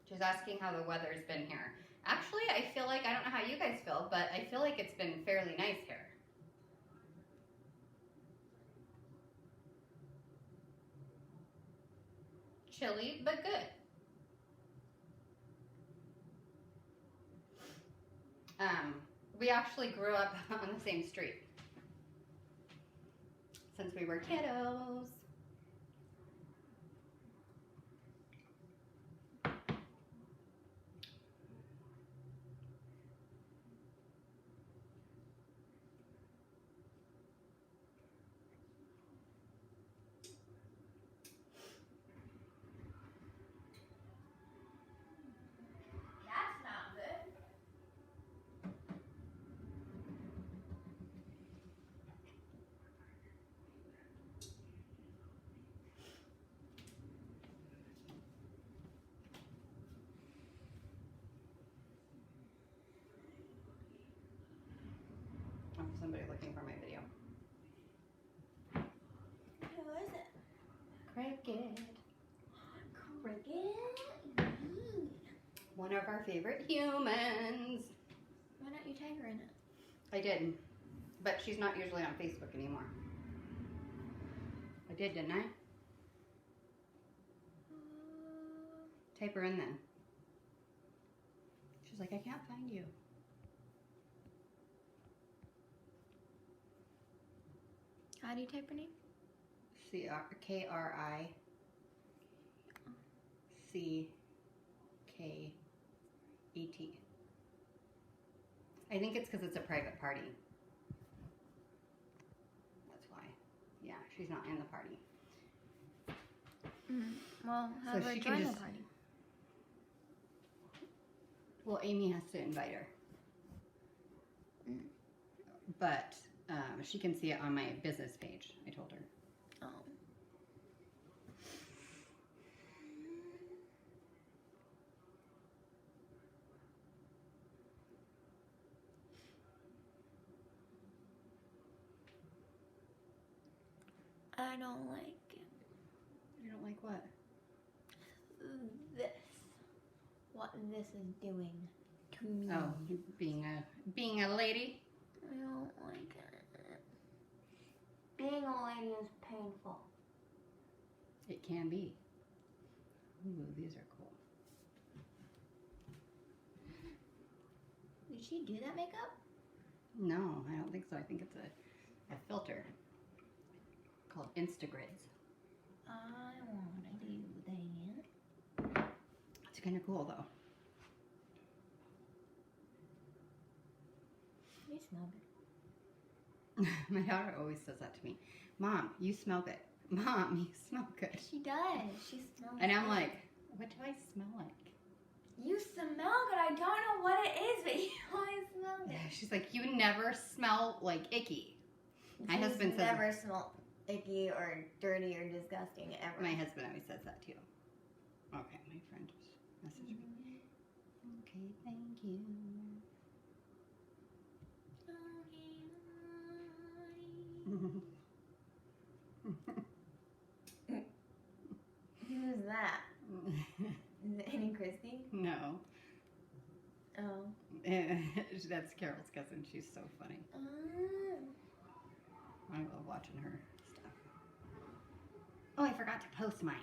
She's asking how the weather's been here. Actually, I feel like, I don't know how you guys feel, but I feel like it's been fairly nice here. Chilly, but good. We actually grew up on the same street since we were kiddos. somebody looking for my video. Who is it? Cricket. Cricket. One of our favorite humans. Why don't you tag her in it? I did, but she's not usually on Facebook anymore. I did, didn't I? Type her in then. She's like, I can't find you. How do you type her name? Krickat. I think it's because it's a private party. That's why. Yeah, she's not in the party. Well, So have her she can join the just- party. Well, Amy has to invite her. But she can see it on my business page, I told her. Oh. I don't like it. You don't like what? This. What this is doing to me. Oh, being a lady? I don't like it. Being a lady is painful. It can be. Ooh, these are cool. Did she do that makeup? No, I don't think so. I think it's a filter called Instagrids. I want to do that. It's kind of cool though. You smell good. My daughter always says that to me. Mom, you smell good. Mom, you smell good. She does. She smells And I'm good. like, what do I smell like? You smell good. I don't know what it is, but you always smell good. She's like, you never smell like icky. My She's husband says never smelled icky or dirty or disgusting ever. My husband always says that too. Okay, my friend just messaged me. Okay, thank you. Who's that? Is it Annie Christie? No. Oh. That's Carol's cousin. She's so funny. I love watching her stuff. Oh, I forgot to post mine.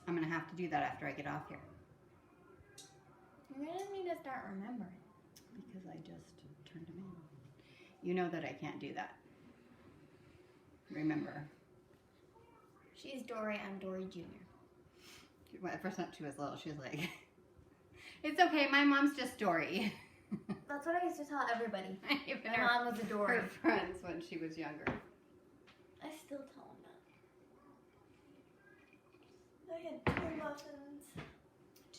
I'm going to have to do that after I get off here. You're gonna need to start remembering. Because I just turned them in. You know that I can't do that. Remember. She's Dory. I'm Dory Jr. Well, at first, when she was little, she was like, it's okay, my mom's just Dory. That's what I used to tell everybody. Even My her, mom was a Dory. her friends when she was younger. I still tell them that. I had 2 muffins.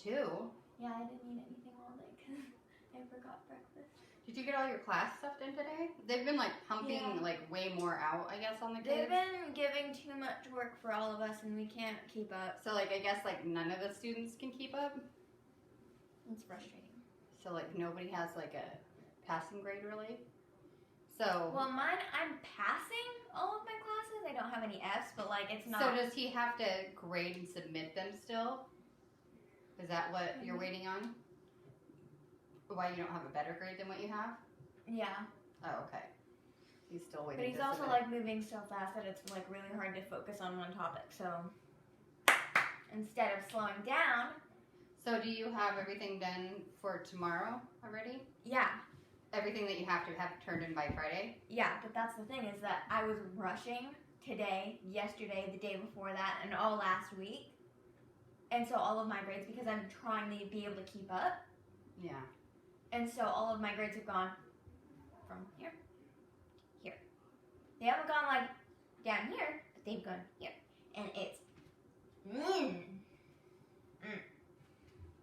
2? Yeah, I didn't eat anything all day because I forgot breakfast. Did you get all your class stuff done today? They've been like pumping Yeah. like way more out, I guess, on the They've kids. been giving too much work for all of us and we can't keep up. So like I guess like none of the students can keep up. It's frustrating. So like nobody has like a passing grade really. So Well, mine, I'm passing all of my classes. I don't have any Fs, but like it's not. so does he have to grade and submit them still? Is that what you're waiting on? Why you don't have a better grade than what you have? Yeah, Oh, okay. He's still waiting. but he's to also submit. like moving so fast that it's like really hard to focus on one topic. So instead of slowing down, So do you have everything done for tomorrow already? yeah, Everything that you have to have turned in by Friday? yeah. But that's the thing is that I was rushing today, yesterday, the day before that, and all last week. And so all of my grades, because I'm trying to be able to keep up, Yeah. and so all of my grades have gone from here, here. They haven't gone like down here, but they've gone here, and it's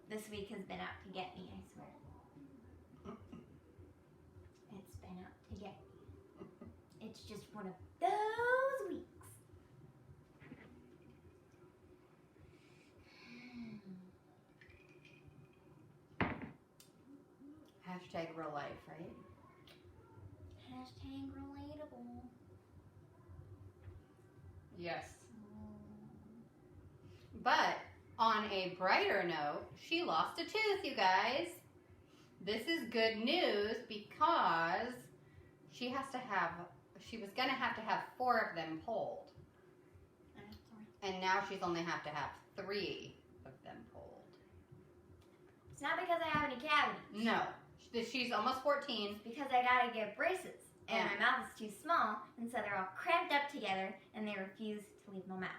This week has been out to get me, I swear. It's been out to get me. It's just one of those weeks. Hashtag real life, right? Hashtag relatable. Yes. But on a brighter note, she lost a tooth, you guys. This is good news because she was going to have 4 of them pulled. And now she's only have to have 3 of them pulled. It's not because I have any cavities. No. She's almost 14. It's because I gotta get braces. And my mouth is too small, and so they're all cramped up together, and they refuse to leave my mouth.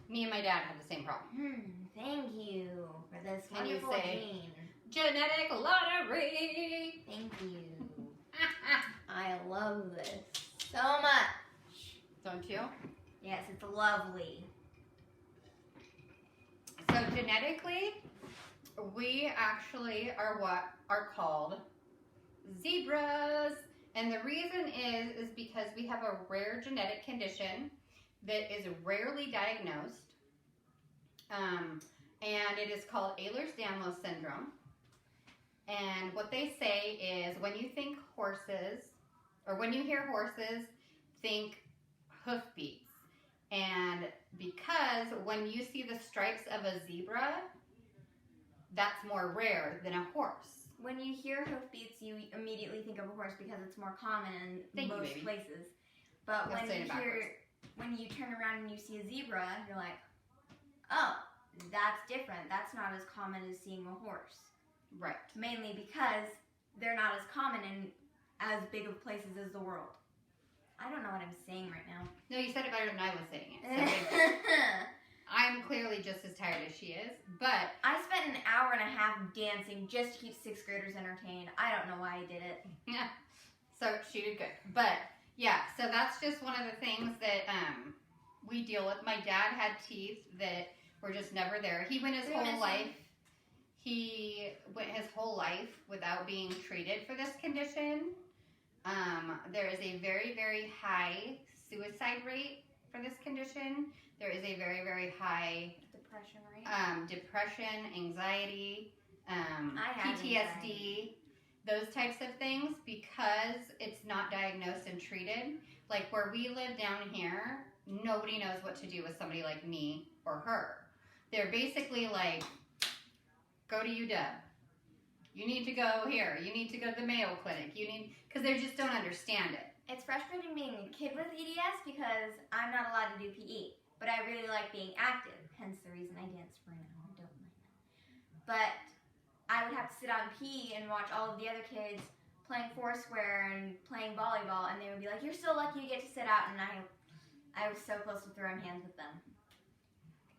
Me and my dad have the same problem. Thank you for this Can you wonderful say- gene. Genetic lottery. Thank you. I love this so much. Don't you? Yes, it's lovely. So genetically, we actually are what are called zebras. And the reason is because we have a rare genetic condition that is rarely diagnosed. And it is called Ehlers-Danlos syndrome. And what they say is when you think horses, or when you hear horses, think hoofbeats. And because when you see the stripes of a zebra, that's more rare than a horse. When you hear hoofbeats, you immediately think of a horse because it's more common in most places. But Let's say it backwards. when you turn around and you see a zebra, you're like, oh, that's different. That's not as common as seeing a horse. Right. Mainly because they're not as common in as big of places as the world. I don't know what I'm saying right now. No, you said it better than I was saying it. So I'm clearly just as tired as she is, but I spent an hour and a half dancing just to keep 6th graders entertained. I don't know why I did it. yeah. So she did good. But yeah, so that's just one of the things that we deal with. My dad had teeth that were just never there. He went his whole life. He went his whole life without being treated for this condition. There is a very, very high suicide rate for this condition. There is a very, very high Depression rate. depression, anxiety, I have PTSD, anxiety. those types of things because it's not diagnosed and treated. Like where we live down here, nobody knows what to do with somebody like me or her. They're basically like, go to UW. You need to go here. You need to go to the Mayo Clinic. Because they just don't understand it. It's frustrating being a kid with EDS because I'm not allowed to do PE, but I really like being active, hence the reason I dance for an hour. I don't mind that. But I would have to sit on PE and watch all of the other kids playing Foursquare and playing volleyball, and they would be like, you're so lucky you get to sit out, and I was so close to throwing hands with them.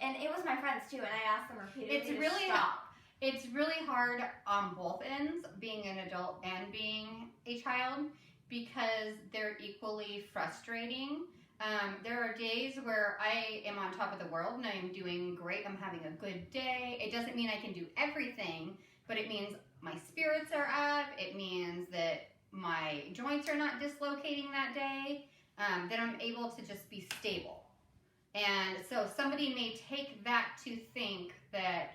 And it was my friends too, and I asked them repeatedly to stop. It's really hard on both ends, being an adult and being a child, because they're equally frustrating. There are days where I am on top of the world and I'm doing great. I'm having a good day. It doesn't mean I can do everything, but it means my spirits are up. It means that my joints are not dislocating that day, that I'm able to just be stable. And so somebody may take that to think that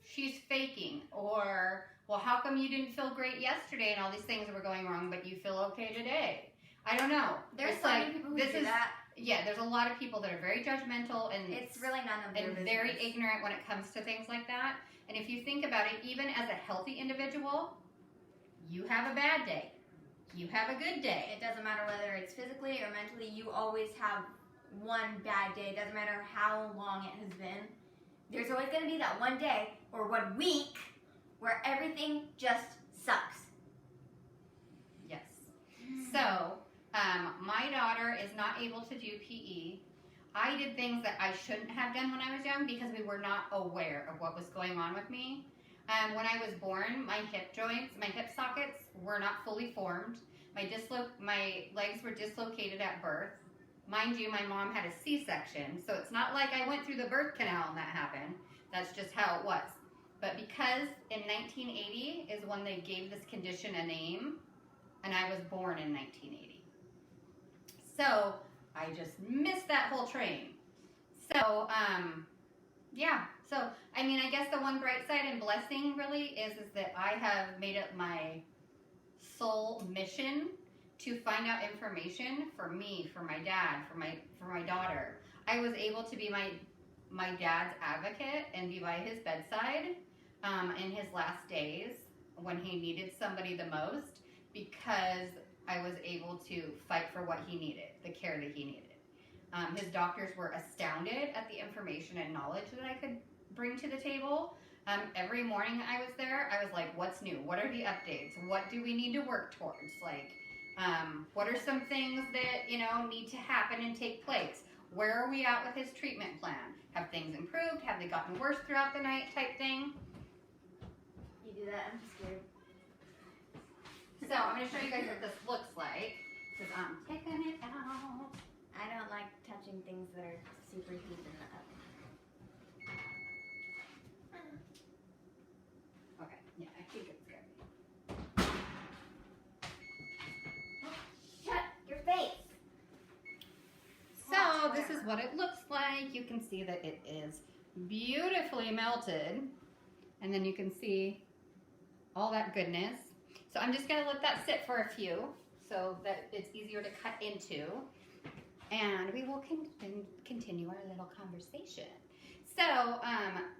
she's faking, or, well, how come you didn't feel great yesterday and all these things were going wrong, but you feel okay today? I don't know. There's so many people who do that. Yeah, there's a lot of people that are very judgmental and it's really none of their business. Very ignorant when it comes to things like that. And if you think about it, even as a healthy individual, you have a bad day. You have a good day. It doesn't matter whether it's physically or mentally, you always have one bad day. It doesn't matter how long it has been. There's always going to be that one day or 1 week where everything just sucks. Yes. So, my daughter is not able to do PE. I did things that I shouldn't have done when I was young because we were not aware of what was going on with me. When I was born, my hip joints, my hip sockets were not fully formed. My legs were dislocated at birth. Mind you, my mom had a C-section, so it's not like I went through the birth canal and that happened. That's just how it was. But because in 1980 is when they gave this condition a name, and I was born in 1980. So I just missed that whole train. So, yeah. So, I mean, I guess the one bright side and blessing really is that I have made it my sole mission to find out information for me, for my dad, for my daughter. I was able to be my dad's advocate and be by his bedside in his last days when he needed somebody the most, because I was able to fight for what he needed, the care that he needed. His doctors were astounded at the information and knowledge that I could bring to the table. Every morning I was there, I was like, what's new? What are the updates? What do we need to work towards? Like, what are some things that, need to happen and take place? Where are we at with his treatment plan? Have things improved? Have they gotten worse throughout the night type thing? You do that, I'm scared. So I'm going to show you guys what this looks like, because I'm taking it out. I don't like touching things that are super heated in the oven. Okay, yeah, I think it's good. Shut your face! So this is what it looks like. You can see that it is beautifully melted, and then you can see all that goodness. So I'm just going to let that sit for a few so that it's easier to cut into, and we will continue our little conversation. So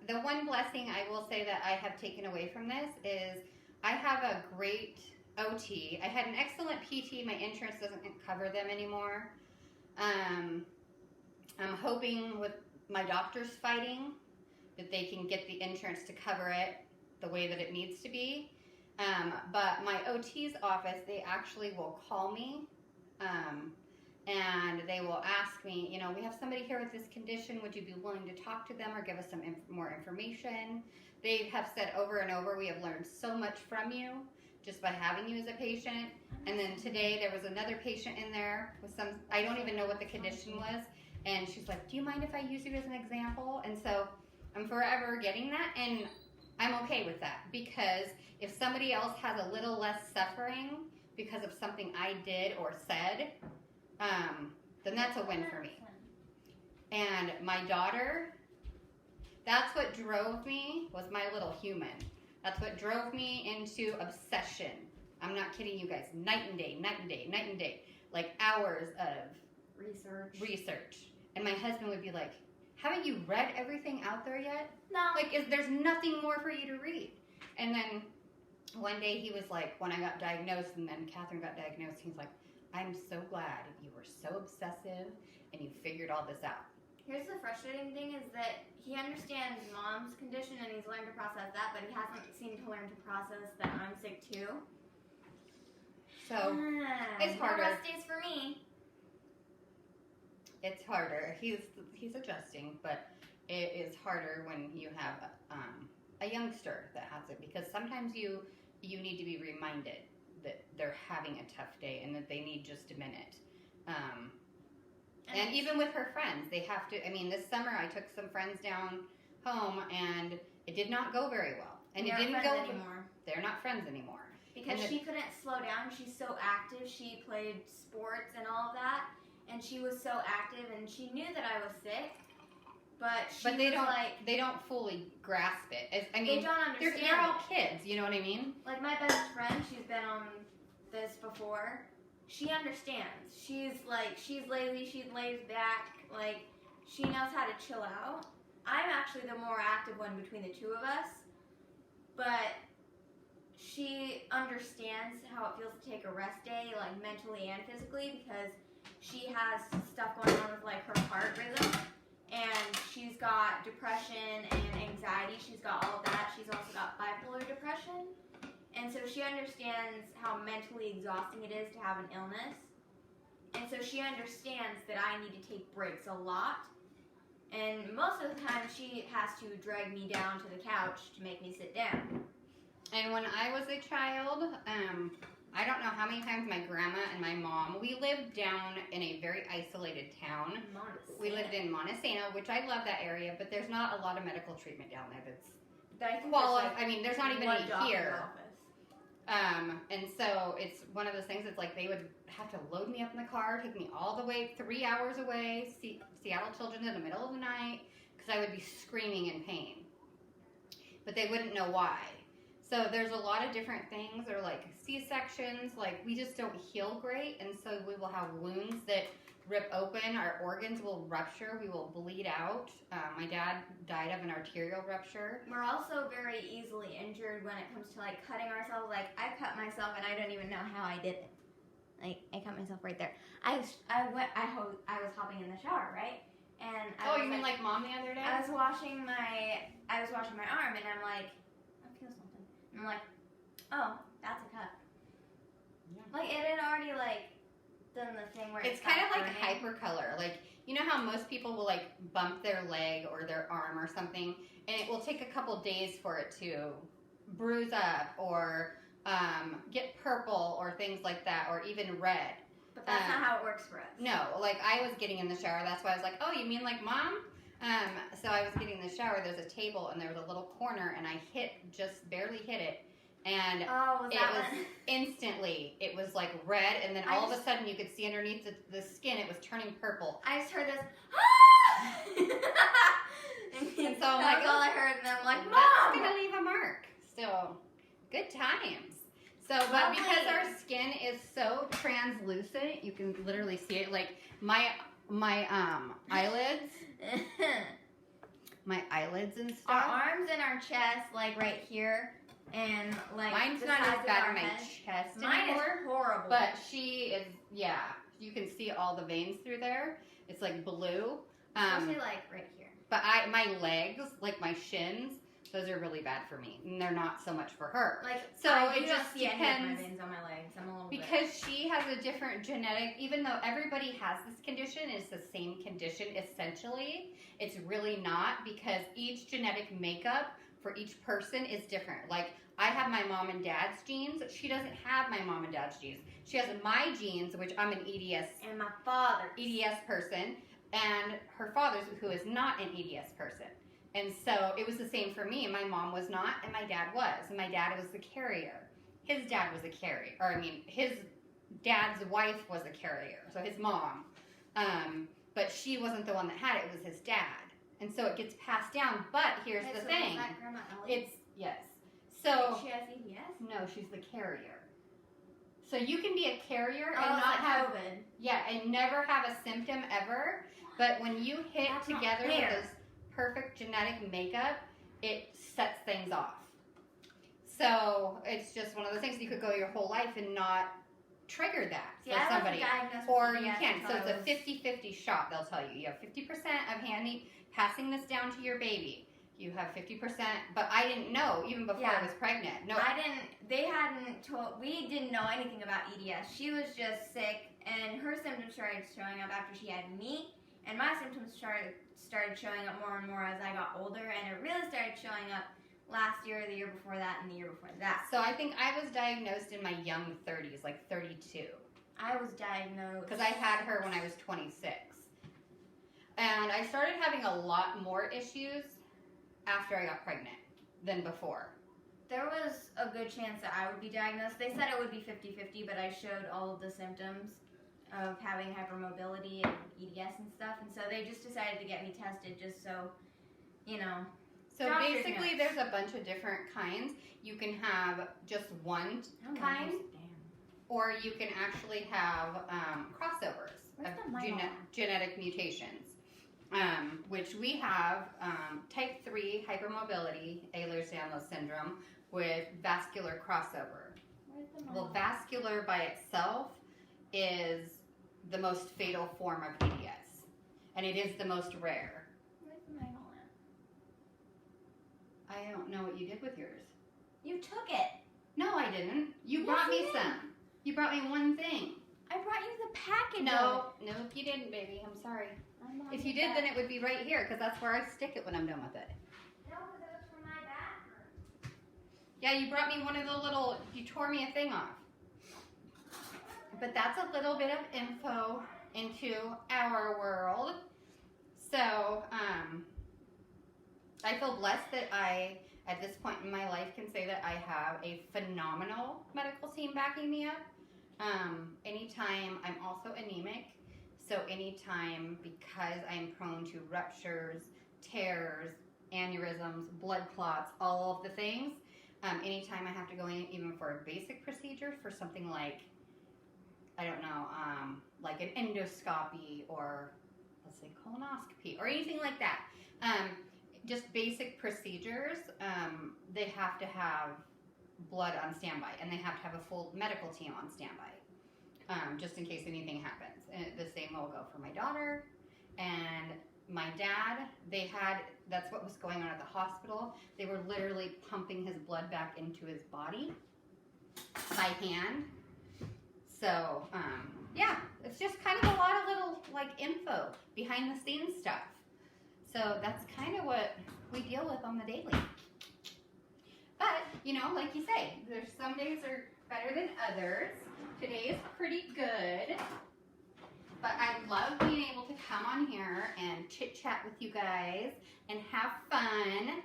the one blessing I will say that I have taken away from this is I have a great OT. I had an excellent PT. My insurance doesn't cover them anymore. I'm hoping with my doctors fighting that they can get the insurance to cover it the way that it needs to be. But my OT's office, they actually will call me and they will ask me, we have somebody here with this condition. Would you be willing to talk to them or give us some more information? They have said over and over, we have learned so much from you just by having you as a patient. And then today there was another patient in there with I don't even know what the condition was. And she's like, do you mind if I use you as an example? And so I'm forever getting that. And I'm okay with that, because if somebody else has a little less suffering because of something I did or said, then that's a win for me. And my daughter, that's what drove me, was my little human. That's what drove me into obsession. I'm not kidding you guys. Night and day, night and day, night and day. Like hours of research. And my husband would be like, haven't you read everything out there yet? No. Like, there's nothing more for you to read. And then one day he was like, when I got diagnosed and then Catherine got diagnosed, he's like, I'm so glad you were so obsessive and you figured all this out. Here's the frustrating thing is that he understands mom's condition and he's learned to process that, but he hasn't seemed to learn to process that I'm sick too. So it's no harder. rest days for me. It's harder. He's adjusting, but it is harder when you have a youngster that has it, because sometimes you need to be reminded that they're having a tough day and that they need just a minute. And even with her friends, they have to. This summer I took some friends down home and it did not go very well. And it didn't go anymore. They're not friends anymore. Because she couldn't slow down. She's so active. She played sports and all of that. And she was so active, and she knew that I was sick, but they don't fully grasp it. They don't understand. They're all kids, you know what I mean? Like my best friend, she's been on this before. She understands. She's lazy. She lays back. Like, she knows how to chill out. I'm actually the more active one between the two of us, but she understands how it feels to take a rest day, like mentally and physically, because she has stuff going on with like her heart rhythm, and she's got depression and anxiety. She's got all of that. She's also got bipolar depression, and so she understands how mentally exhausting it is to have an illness, and so she understands that I need to take breaks a lot, and most of the time she has to drag me down to the couch to make me sit down. And when I was a child, I don't know how many times my grandma and my mom, we lived down in a very isolated town. We lived in Montesano, which I love that area, but there's not a lot of medical treatment down there there's not even any here. And so it's one of those things, it's like they would have to load me up in the car, take me all the way 3 hours away, Seattle Children's in the middle of the night, because I would be screaming in pain. But they wouldn't know why. So there's a lot of different things, or like C-sections, like we just don't heal great, and so we will have wounds that rip open, our organs will rupture, we will bleed out. My dad died of an arterial rupture. We're also very easily injured when it comes to like cutting ourselves. Like I cut myself and I don't even know how I did it. Like I cut myself right there. I was hopping in the shower, right? And I Oh, was you mean like mom the other day? I was washing my arm and I'm like, I feel something. And I'm like, oh, that's a cut. Yeah. Like it had already like done the thing where It's kind of like burning. hypercolor. Like, you know how most people will like bump their leg or their arm or something, and it will take a couple days for it to bruise up or get purple or things like that, or even red. But that's not how it works for us. No, like I was getting in the shower. That's why I was like, oh, you mean like mom? So I was getting in the shower. There's a table and there was a little corner, and I just barely hit it. And Oh, was it that was one? instantly, it was like red, and then all of a sudden you could see underneath the skin, it was turning purple. I just heard this. And so I'm like, that's all I heard, and I'm like, That's Mom! gonna leave a mark. So, good times. So, but Lovely. because our skin is so translucent, you can literally see it. Like my eyelids, and Our stuff. arms and our chest, like right here, and like Mine's the not sides as of bad our in my head. chest Mine anymore. is horrible. But she is, yeah. You can see all the veins through there. It's like blue. especially like right here. But my legs, like my shins, those are really bad for me, and they're not so much for her. Like So I it you just don't see any of my depends. veins on my legs. I'm a little Because she has a different genetic, even though everybody has this condition, it's the same condition essentially. It's really not, because each genetic makeup for each person is different. Like I have my mom and dad's genes. She doesn't have my mom and dad's genes. She has my genes, which I'm an EDS and my father. person, and her father's, who is not an EDS person. And so it was the same for me. My mom was not, and my dad was. And my dad was the carrier. His dad was a carrier. Or, I mean, his dad's wife was a carrier. So his mom. But she wasn't the one that had it. It was his dad. And so it gets passed down. But here's Okay, the so thing. is that Grandma Ellie? It's, yes. So, She has EDS? no, she's the carrier. So you can be a carrier and Oh, it's not like have COVID. yeah, and never have a symptom ever. But when you hit That's not together with fair. this perfect genetic makeup, it sets things off. So it's just one of those things. You could go your whole life and not trigger that See, for I somebody. wasn't diagnosed Or with you EDS can. So until it's a I was- 50-50 shot, they'll tell you. You have 50% of passing this down to your baby. You have 50%, but I didn't know even before I Yeah. was pregnant. No, We didn't know anything about EDS. She was just sick, and her symptoms started showing up after she had me, and my symptoms started showing up more and more as I got older, and it really started showing up last year, the year before that, and the year before that. So I think I was diagnosed in my young 30s, like 32. I was diagnosed Because I had her when I was 26. And I started having a lot more issues after I got pregnant than before. There was a good chance that I would be diagnosed. They said it would be 50-50, but I showed all of the symptoms of having hypermobility and EDS and stuff, and so they just decided to get me tested just so, you know. So Doctor's basically, notes. there's a bunch of different kinds. You can have just one kind, or you can actually have crossovers Where's the of mic on? genetic mutations. Which we have type 3 hypermobility, Ehlers-Danlos syndrome, with vascular crossover. Where's the mic? Well, vascular by itself is the most fatal form of EDS, and it is the most rare. Where's the mic on? I don't know what you did with yours. You took it. No, I didn't. You Yes, brought you me did. some. You brought me one thing. I brought you the package. No, you didn't, baby. I'm sorry. If you did, then it would be right here, because that's where I stick it when I'm done with it. No, because it was from my bathroom. Yeah, you brought me one of the little, you tore me a thing off. But that's a little bit of info into our world. So, I feel blessed that I, at this point in my life, can say that I have a phenomenal medical team backing me up. Anytime I'm also anemic, so anytime, because I'm prone to ruptures, tears, aneurysms, blood clots, all of the things, Anytime I have to go in, even for a basic procedure, for something like, I don't know, like an endoscopy or let's say colonoscopy or anything like that. Just basic procedures, they have to have blood on standby, and they have to have a full medical team on standby, just in case anything happens. And the same will go for my daughter and my dad. That's what was going on at the hospital. They were literally pumping his blood back into his body by hand. So, yeah, it's just kind of a lot of little, like, info, behind the scenes stuff. So that's kind of what we deal with on the daily. But, you know, like you say, there's some days are better than others. Today is pretty good. But I love being able to come on here and chit-chat with you guys and have fun.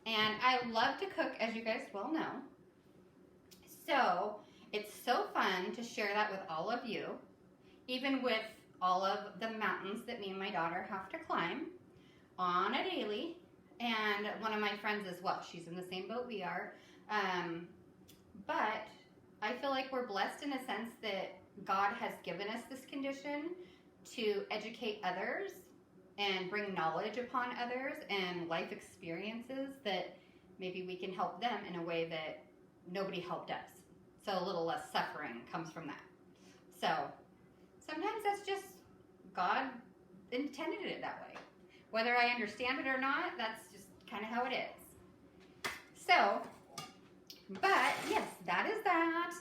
And I love to cook, as you guys well know. So it's so fun to share that with all of you, even with all of the mountains that me and my daughter have to climb on a daily. And one of my friends as well. She's in the same boat we are. But I feel like we're blessed in a sense that God has given us this condition to educate others and bring knowledge upon others and life experiences that maybe we can help them in a way that nobody helped us. So a little less suffering comes from that. So sometimes that's just God intended it that way. Whether I understand it or not, that's just kind of how it is. So, but yes, that is that.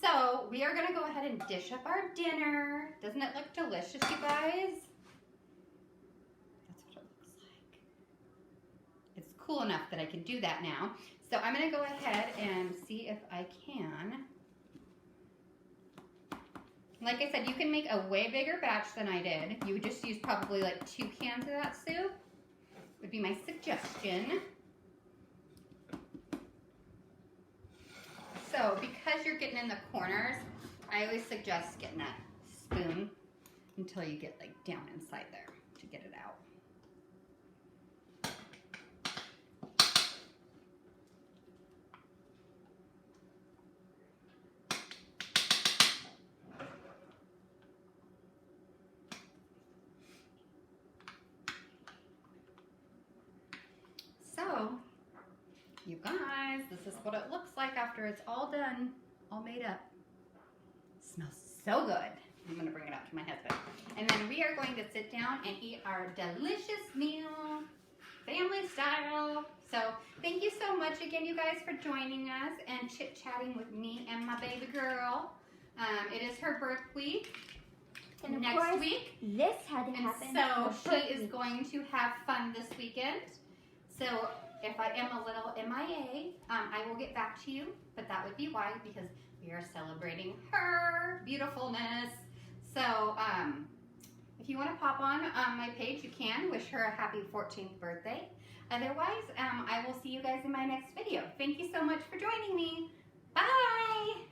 So we are going to go ahead and dish up our dinner. Doesn't it look delicious, you guys? That's what it looks like. It's cool enough that I can do that now. So I'm going to go ahead and see if I can. Like I said, you can make a way bigger batch than I did. You would just use probably like 2 cans of that soup, would be my suggestion. So because you're getting in the corners, I always suggest getting that spoon until you get like down inside there to get it out. So, you guys, this is what it looks like after it's all done, all made up. Smells so good. I'm going to bring it out to my husband. And then we are going to sit down and eat our delicious meal, family style. So, thank you so much again, you guys, for joining us and chit-chatting with me and my baby girl. It is her birth week. And of next course, week. This had to And happen. so for she birth is week. going to have fun this weekend. So if I am a little MIA, I will get back to you, but that would be why, because we are celebrating her beautifulness. So if you want to pop on my page, you can. Wish her a happy 14th birthday. Otherwise, I will see you guys in my next video. Thank you so much for joining me. Bye!